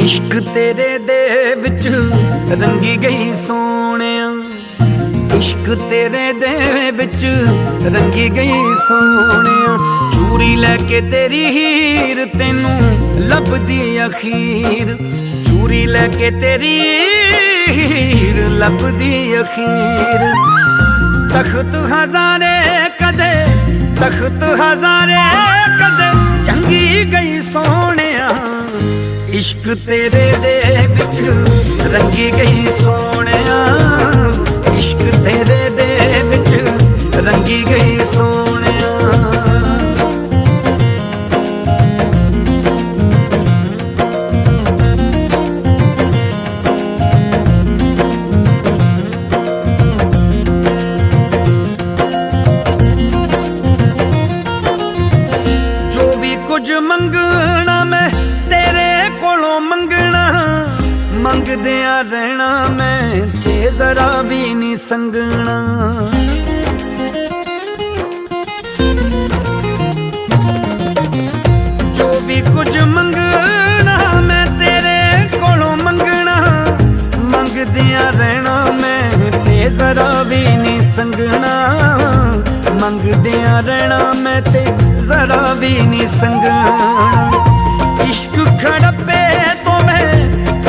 इश्क तेरे दे विच रंगी गई सोहणिया। इश्क तेरे दे विच रंगी गई सोहणिया। चूरी लैके तेरी हीर तेनू लभदी अखीर। चूरी लैके तेरी हीर लभदी अखीर। तख्त हजारे कदे, तख्त हजारे कदे चंगी गई सोहणिया। इश्क तेरे दे विच रंगी गई सोहणिया। इश्क तेरे दे विच रंगी गई सोहणिया। जो भी कुछ मंगना मैं तेरे कोलों मंगना। मंगदिया रहना मैं ते जरा भी नहीं संगना। जो भी कुछ मंगना मैं तेरे कोलों मंगना। मंगदिया रहना मैं ते जरा भी नहीं संगना। मंगदिया रहना मैं ते जरा भी नहीं संगना। इश्क खड़पे तो मैं,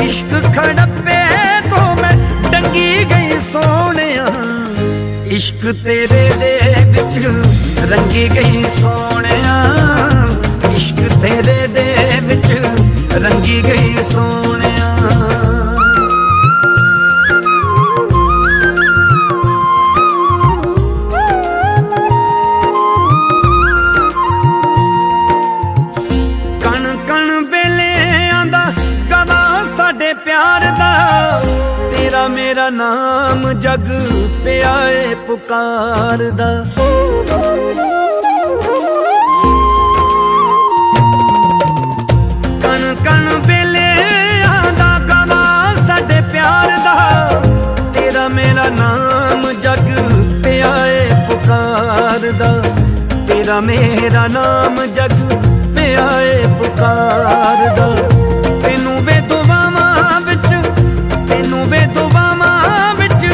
इश्क खड़पे तो मैं डंगी गई सोहणिया। इश्क तेरे दे विच रंगी गई सोहणिया। इश्क तेरे दे विच रंगी गई सोहणिया। मेरा नाम जग पे आए पुकारदा। कण कण वेले आंदा गाना साडे प्यार दा। तेरा मेरा नाम जग पे आए पुकारदा। तेरा मेरा नाम जग पे आए पुकारदा। तेनू वे दुआवां विच, तेनू वे दुआवां विच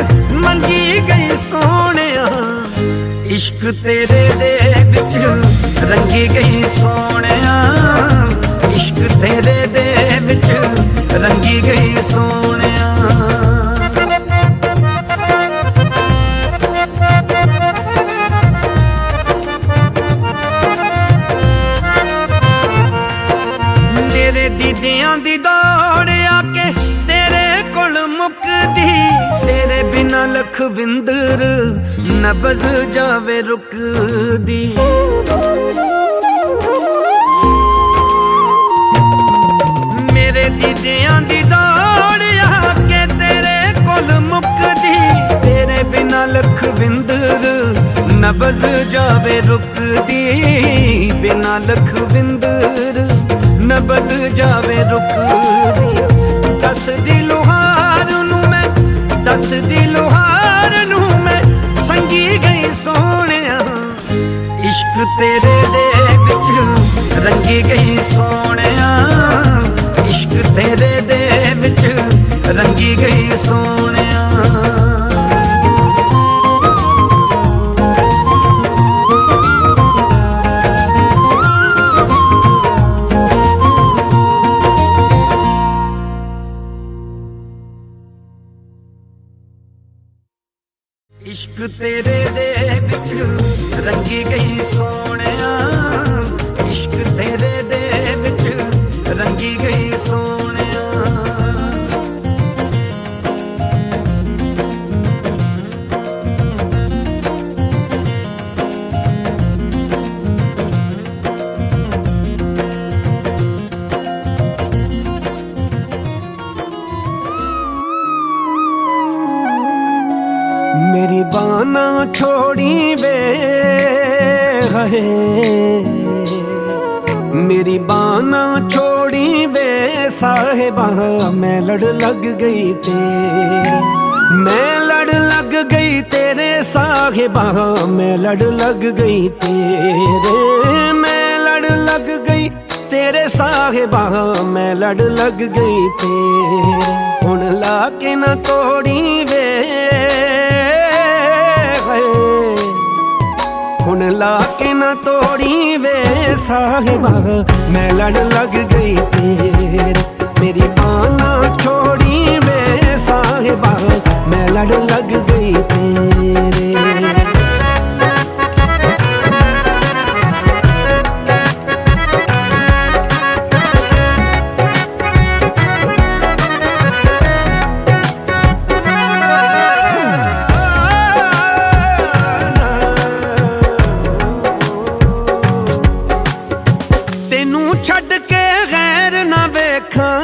मंगी गई सोहणिया। इश्क तेरे दे विच रंगी गई सोहणिया। इश्क तेरे दे विच रंगी गई सोहणिया। तेरे बिना लखविंदर नबज जावे रुकदी। मेरे दीदियां दी दौड़ आके तेरे कोल मुकदी। तेरे बिना लखविंदर नबज जावे रुकदी। बिना लखविंदर नबज जावे रुकदी। दस दी लोहार नू मैं, दस दी लोहार नू मैं संगी गई सोहणिया। इश्क तेरे दे विच रंगी गई सोहणिया। इश्क तेरे दे विच रंगी गई सोहणिया। इश्क तेरे दे विच रंगी गई सोहणिया। इश्क तेरे दे विच रंगी गई सोहणिया। मेरी बाना छोड़ी वे है, मेरी बाना छोड़ी वे साहिबा। मैं लड़ लग गई तेरी, मैं लड़ लग गई तेरे साहिबा। मैं लड़ लग गई तेरे, मैं लड़ लग गई तेरे साहिबा। मैं लड़ लग गई तेरे। हुण ला के ना तोड़ी वे, हुण ला के ना तोड़ी वे साहिबा। मैं लड़ लग गई तेरे। मेरी बाना छोड़ी वे साहिबा। मैं लड़ लग गई तेरे। छड़ के गैर ना वेखां,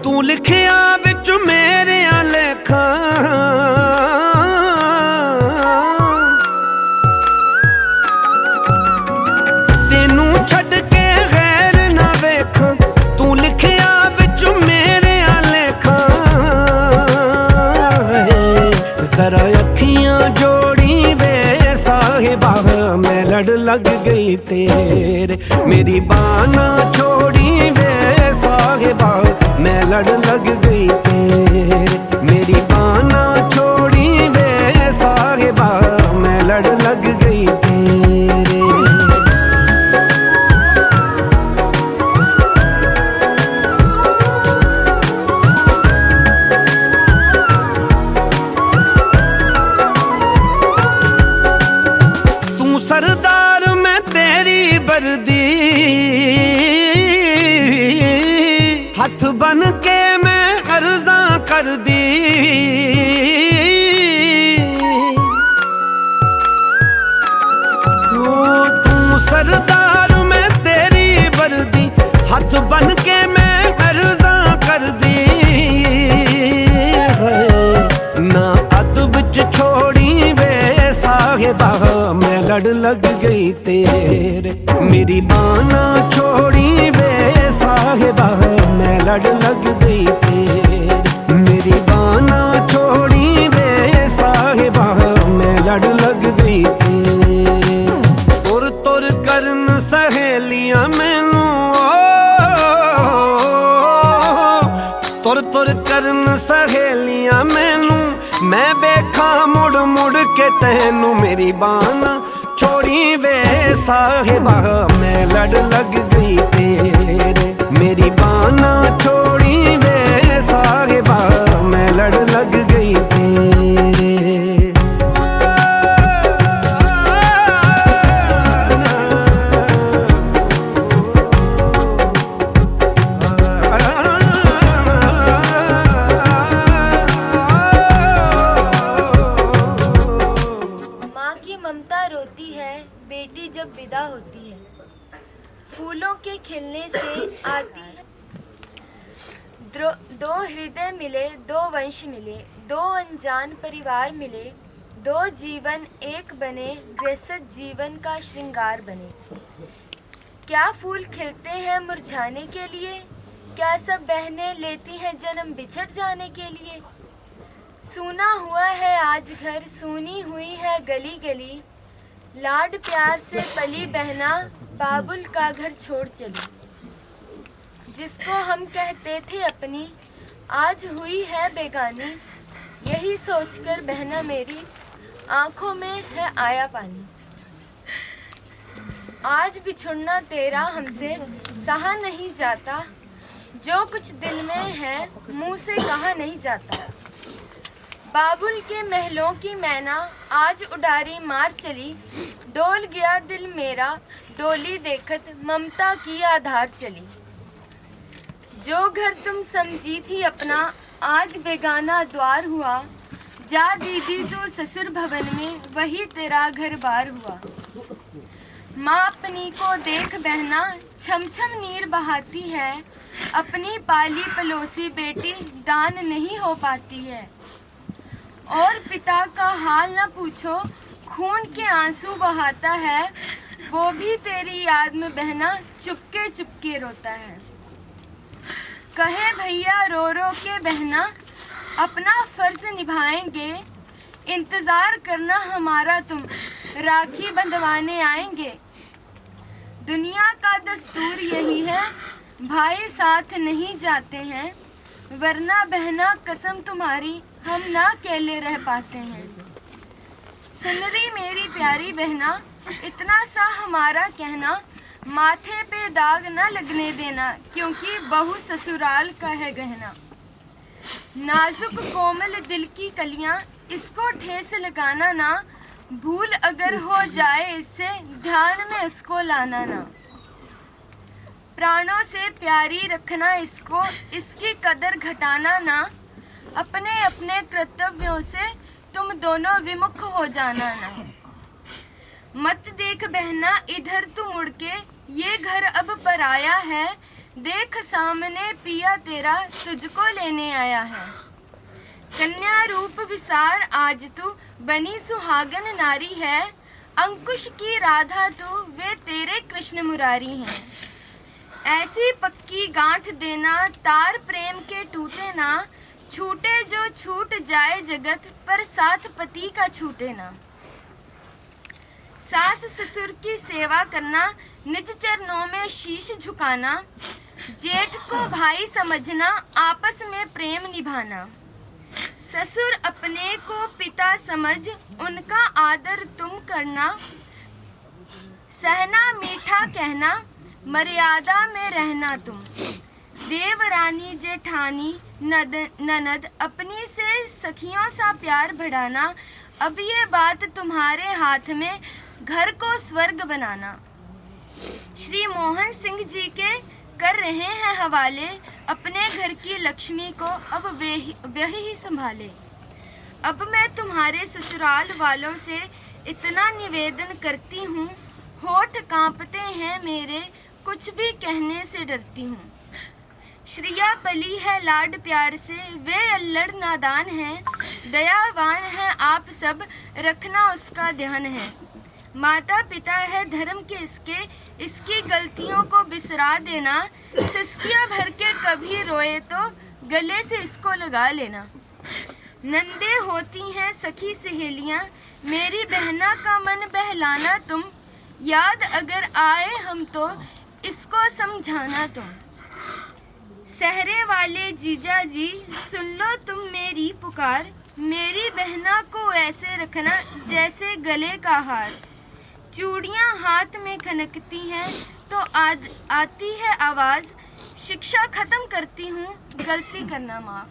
तू लिखिया विच मेरे लेखां। तेनू छड़ के गैर ना वेखां, तू लिखिया विच मेरे लेखां। जरा अखियां जोड़ी वे साहिबा। मैं लड़ लग गई तेरे। मेरी बाना छोड़ी वे साहिबा। मैं लड़ लग गई तेरे। मेरी बाना छोड़ी वे साहिबा। मैं लड़ लग गई तेरे। सरदार मैं तेरी वर्दी, हथ बन के मैं अर्जा कर दी। ओ तू सरदार मैं तेरी वर्दी, हथ बन के मैं अर्जा कर दी। ना अदब च छोड़ी वे साहिबा। मैं लड़ लग गई तेरे। मेरी बाना छोड़ी वे साहिबा। मैं लड़ लग गई तेरे। मेरी बाना छोड़ी वे साहिबा। मैं लड़ लग गई तेरे। तुर तुर करन सहेलियां मैनू, तुर तुर करन सहेलियां मैनू। मैं देखा मुड़ मुड़ के तैनू। मेरी बाना छोड़ी वे साहिबा। मैं लड़ लग गई तेरे। मेरी बाना छोड़ी वे साहिबा। मैं लड़ लग गई तेरे। हृदय मिले, दो वंश मिले, दो अनजान परिवार मिले, दो जीवन एक बने, गृहस्थ जीवन का श्रृंगार बने। क्या फूल खिलते हैं मुरझाने के लिए, क्या सब बहनें लेती हैं जन्म बिछड़ जाने के लिए। सूना हुआ है आज घर, सूनी हुई है गली गली, लाड प्यार से पली बहना बाबुल का घर छोड़ चली। जिसको हम कहते थे अपनी, आज हुई है बेगानी, यही सोचकर बहना मेरी आंखों में है आया पानी। आज बिछुड़ना तेरा हमसे सहा नहीं जाता, जो कुछ दिल में है मुंह से कहा नहीं जाता। बाबुल के महलों की मैना आज उडारी मार चली, डोल गया दिल मेरा डोली देखत ममता की आधार चली। जो घर तुम समझी थी अपना आज बेगाना द्वार हुआ, जा दीदी तो ससुर भवन में वही तेरा घर बार हुआ। माँ अपनी को देख बहना छम छम नीर बहाती है, अपनी पाली पलोसी बेटी दान नहीं हो पाती है। और पिता का हाल न पूछो, खून के आंसू बहाता है, वो भी तेरी याद में बहना चुपके चुपके रोता है। कहे भैया रो रो के बहना अपना फर्ज निभाएंगे, इंतजार करना हमारा तुम राखी बंधवाने आएंगे। दुनिया का दस्तूर यही है, भाई साथ नहीं जाते हैं, वरना बहना कसम तुम्हारी हम ना अकेले रह पाते हैं। सुन रही मेरी प्यारी बहना, इतना सा हमारा कहना, माथे पे दाग न लगने देना, क्योंकि बहू ससुराल का है गहना। नाजुक कोमल दिल की कलियां, इसको ठेस लगाना ना, भूल अगर हो जाए इससे ध्यान में उसको लाना ना। प्राणों से प्यारी रखना इसको, इसकी कदर घटाना ना, अपने अपने कर्तव्यों से तुम दोनों विमुख हो जाना ना। मत देख बहना इधर तू मुड़ के, ये घर अब पराया है, देख सामने पिया तेरा तुझको लेने आया है। कन्या रूप विसार आज तू बनी सुहागन नारी है, अंकुश की राधा तू वे तेरे कृष्ण मुरारी हैं। ऐसी पक्की गांठ देना तार प्रेम के टूटे ना, छूटे जो छूट जाए जगत पर साथ पति का छूटे ना। सास ससुर की सेवा करना, निज चरणों में शीश झुकाना, जेठ को भाई समझना, आपस में प्रेम निभाना। ससुर अपने को पिता समझ उनका आदर तुम करना, सहना मीठा कहना, मर्यादा में रहना तुम। देवरानी जेठानी ननद अपनी से सखियों सा प्यार बढ़ाना, अब ये बात तुम्हारे हाथ में घर को स्वर्ग बनाना। श्री मोहन सिंह जी के कर रहे हैं हवाले, अपने घर की लक्ष्मी को अब वे ही संभाले। अब मैं तुम्हारे ससुराल वालों से इतना निवेदन करती हूँ, होठ कांपते हैं मेरे, कुछ भी कहने से डरती हूँ। श्रिया पली है लाड प्यार से, वे अल्लड़ नादान हैं, दयावान हैं आप सब, रखना उसका ध्यान है। माता पिता है धर्म के इसकी गलतियों को बिसरा देना, सिसकियाँ भर के कभी रोए तो गले से इसको लगा लेना। नंदे होती हैं सखी सहेलियाँ, मेरी बहना का मन बहलाना तुम, याद अगर आए हम तो इसको समझाना तुम। सहरे वाले जीजा जी सुन लो तुम मेरी पुकार, मेरी बहना को ऐसे रखना जैसे गले का हार। चूड़ियाँ हाथ में खनकती हैं तो आती है आवाज़, शिक्षा खत्म करती हूँ गलती करना माफ।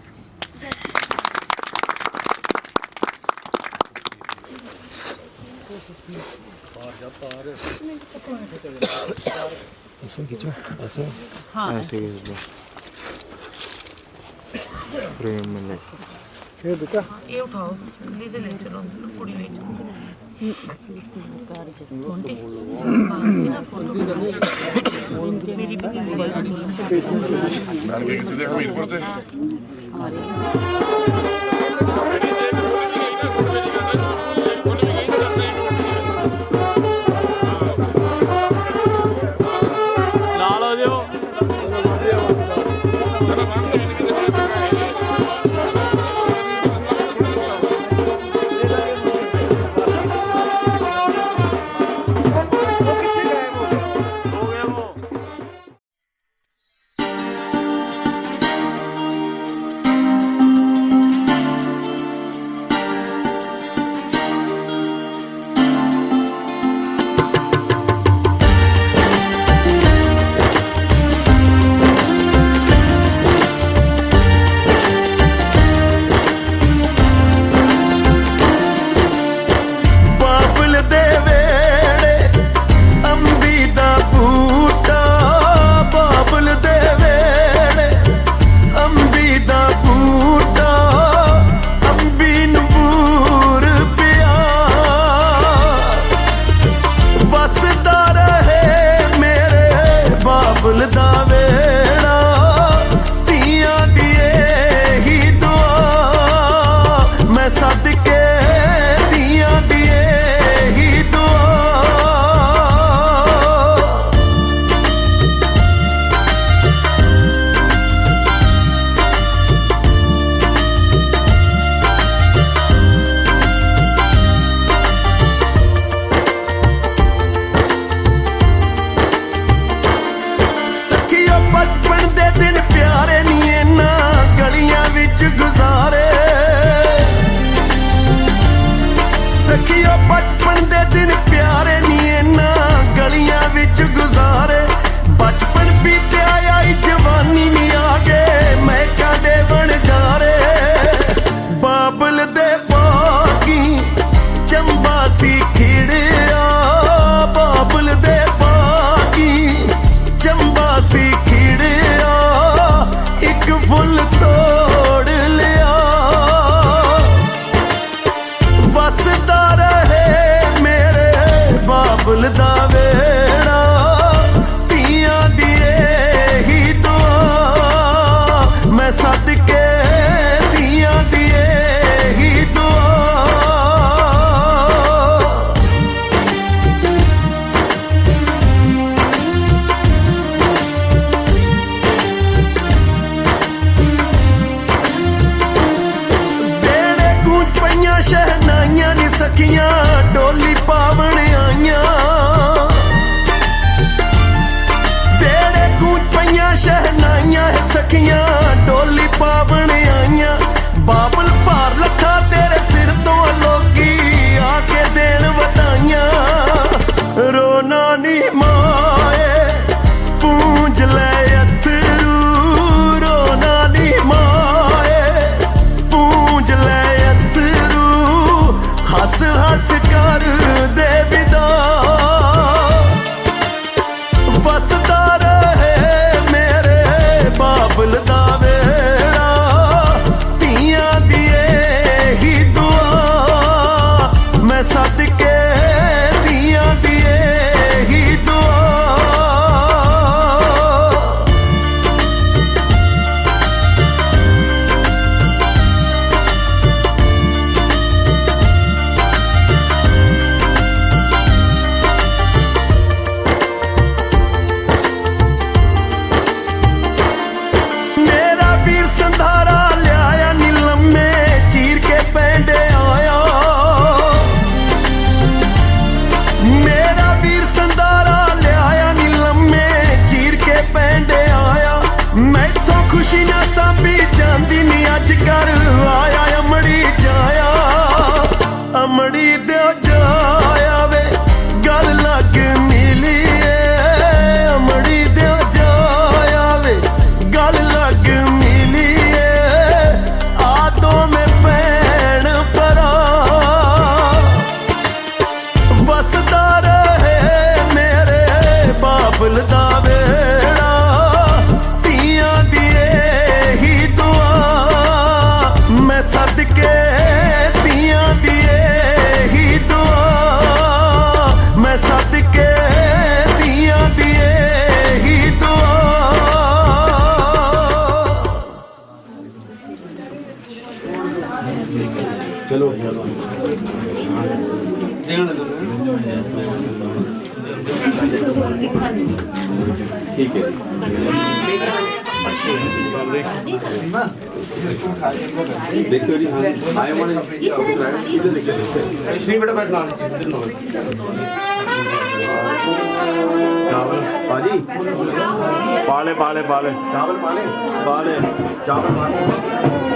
ऐसे खींचो, ऐसे हाँ ऐसे खींच लो, प्रेम में ये बेटा ये उठाओ, ले चलो कुड़ी ले चलो। ਨਾਨਕੇ ਕਿੱਥੇ ਦੇ ਹਮੀਰਪੁਰ ਤੇ ਨਾਲ ਹੋ ਜਿਓ ਚੰਬਾ ਸੀ ਖਿੜਿਆ ਇੱਕ ਫੁੱਲ ਤੋੜ ਲਿਆ चलो ठीक है देखो जी आए वाले इधर देखिए श्री बेटा बैठना चावल पाजी पाले पाले पाले चावल पाले पाले चावल पाले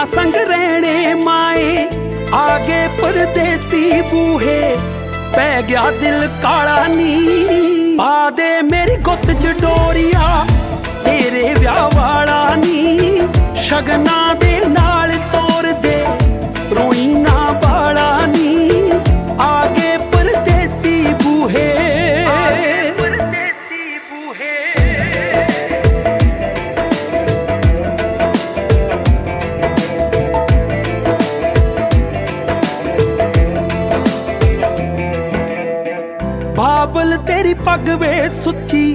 संग रहने माए आगे परदेसी बूहे पै गया दिल काला नी पा दे मेरी गुत च डोरिया तेरे व्याह वाला नी शगना दे नाल तोर दे रोई ना बाला नी आगे परदेसी बूहे बाबल तेरी पग वे सुची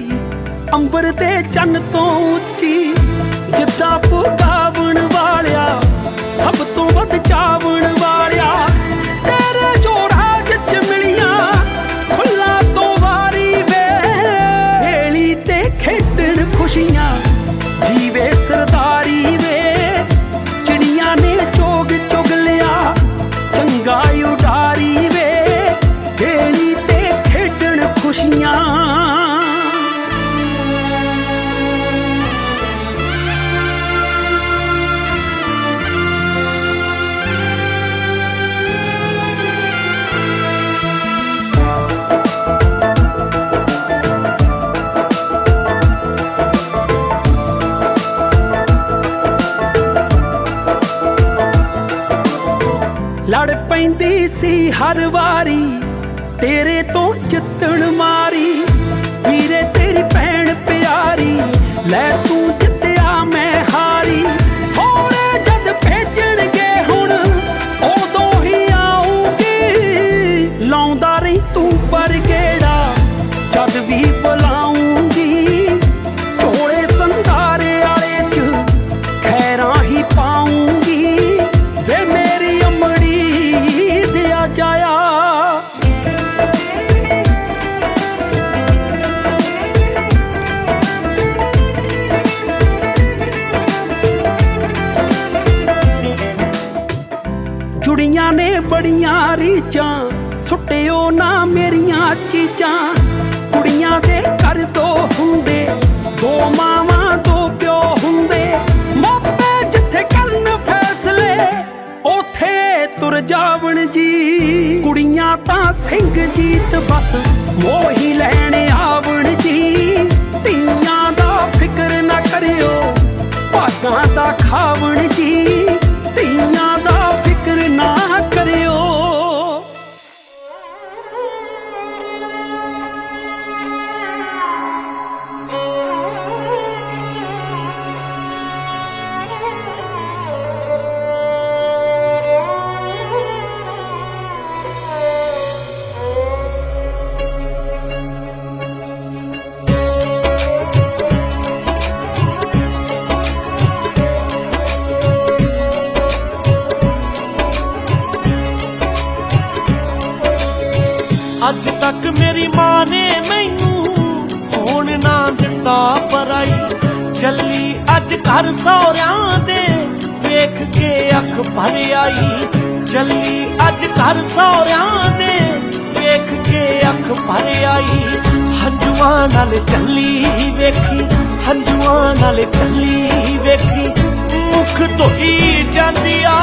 अंबर ते चन्न तो उची जिद्दा पुगावण वालिया सब तो वध चावण वालिया तेरे जो राज च मिलिया खुला तो वारी वे हेली ते खेडण सी हर वारी तेरे तो जितण मारी वीरे तेरी भैन प्यारी लै तू जित्या मैं हारी सोहरे जद भेजणगे हुण उदों ही आऊंगी लाउंदा रही तू पर गेड़ा जद भी बुलाऊंगी चोले संधारे आले च खैरां ही पाऊंगी वे मेरी अमड़ी दिया जाया जुड़ियां ने बड़ियां रीचां सुटियो ना मेरियां चीजां कुड़ियां दे घर दो हुंदे दो मावां दो प्यो हुंदे मोपे जिथे करन फैसले ओथे तुर जावण जी कुड़ियां तां सिंह जीत बस मोही लैण आवण जी धीआं दा फिकर ना करियो भागां दा खावण जी धीआं दा फिकर ना करियो अज तक मेरी मां ने मैनू होण ना दिता पराई चली अज घर सौरियां दे वेख के अख भर आई चली अज घर सौरियां दे वेख के अख भर आई हंजुआं नाल चली वेखी हंजुआं नाल चली वेखी मुख धोई जांदी आ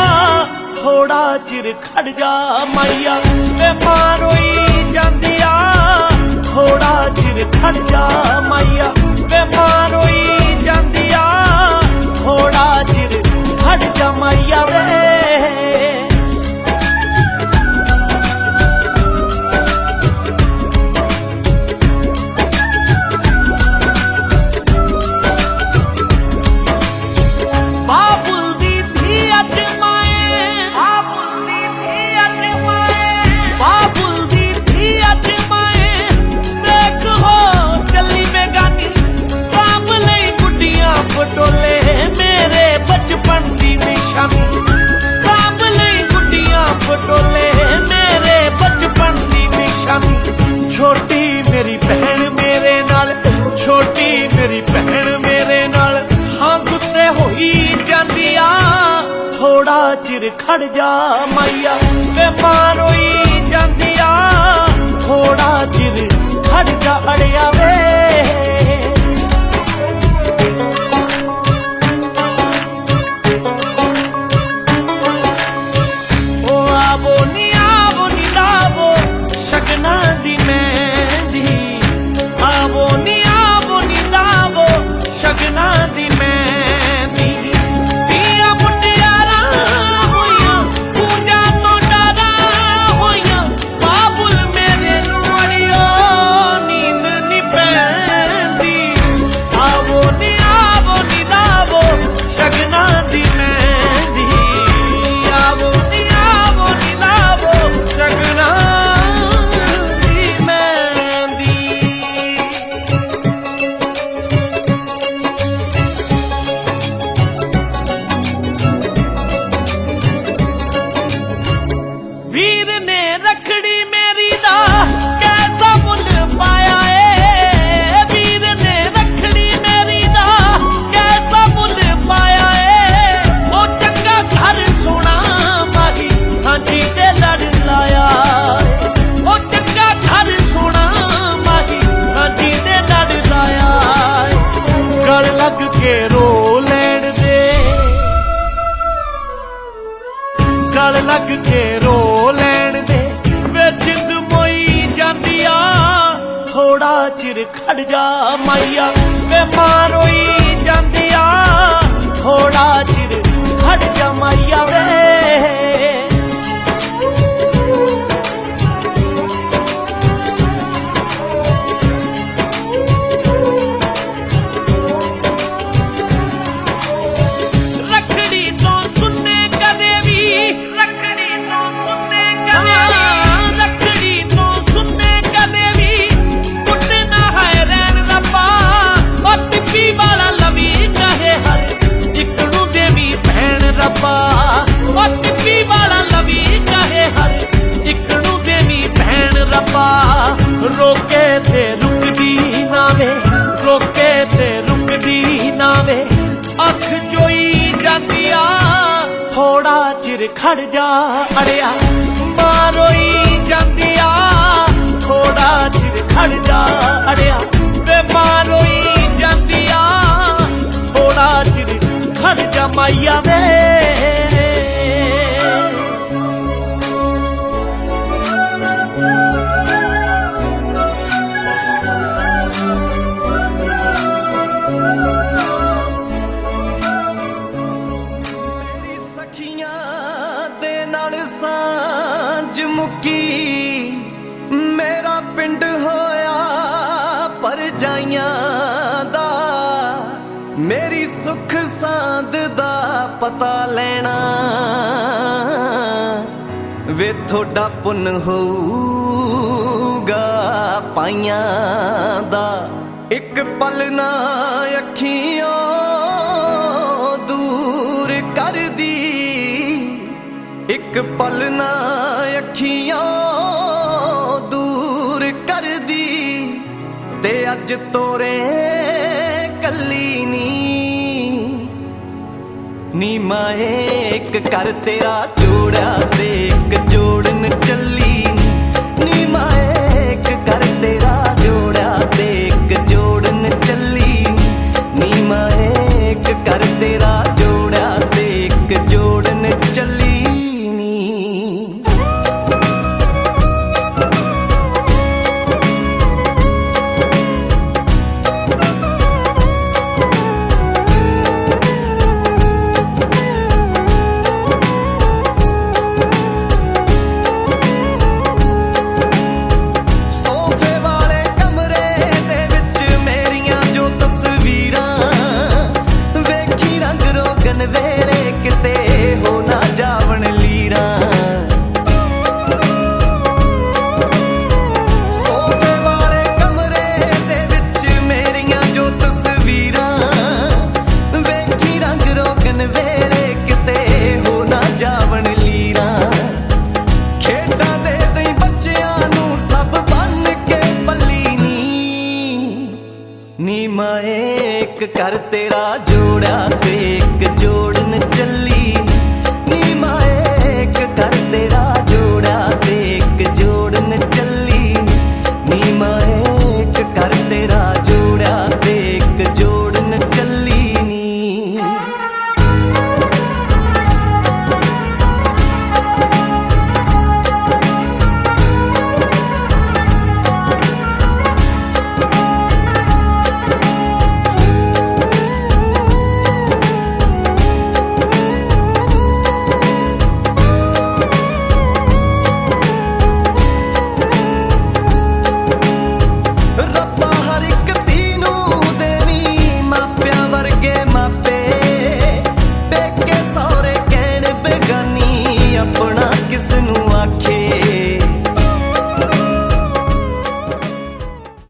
थोड़ा चिर खड़ जा माइया वे मारोई जांदी आ थोड़ा चिर खड़ जा माइया वे मारोई जांदी आ थोड़ा चिर खड़ जा माइया वे टोले मेरे बचपन दी निशानी साब लई गुड्डियां पटोले मेरे बचपन दी निशानी छोटी मेरी बहन मेरे नाल छोटी मेरी बहन मेरे नाल हाँ गुस्से होई जांदी आ थोड़ा चिर खड़ जा माइया वे मारोई जांदी आ थोड़ा चिर खड़ जा अड़िया वे शगना दी मेहंदी आवो नी लावो शगना दी मेहंदी दिया मुटियारा होइया पूजा तो डरा होइया बाबुल मेरे नुड़ियो नींद नी पैंदी आवो नी लावो शगना दी मेहंदी आवो नी लावो शगना वीर ने रखड़ी मेरी दा कैसा मुल पाया है वीर ने रखड़ी मेरी दा कैसा मुल पाया है ओ चंगा घर सोना माही हाजी दे लड़ लाया ओ चंगा घर सोना माही हाजी दे लड़ लाया गल लग के रो लैण दे गल लग के रो लैण दे वे जिंद मोई जांदी आ थोड़ा चिर खड़ जा माइया वे मारोई जांदी आ थोड़ा चिर खड़ जा माइया वे खड़ जा अड़िया मां रोई जांदी आ थोड़ा चिर खड़ जा अड़िया वे मां रोई जांदी आ थोड़ा चिर खड़ जा माइया वे सांझ मुकी मेरा पिंड होया परजाइयां दा मेरी सुख सांद दा पता लेना वे थोड़ा पुन होऊगा पाइयां दा एक पल ना अखियों दूर कर दी एक पल ना अखियों दूर कर दी ते अज तोरे कली नी माए एक कर तेरा जोड़ा ते एक जोड़न चली नी माए एक कर तेरा जोड़ा ते एक जोड़न चली नी माए एक कर तेरा जोड़ा ते एक जोड़न चली नी माए एक कर तेरा जोड़ा ते एक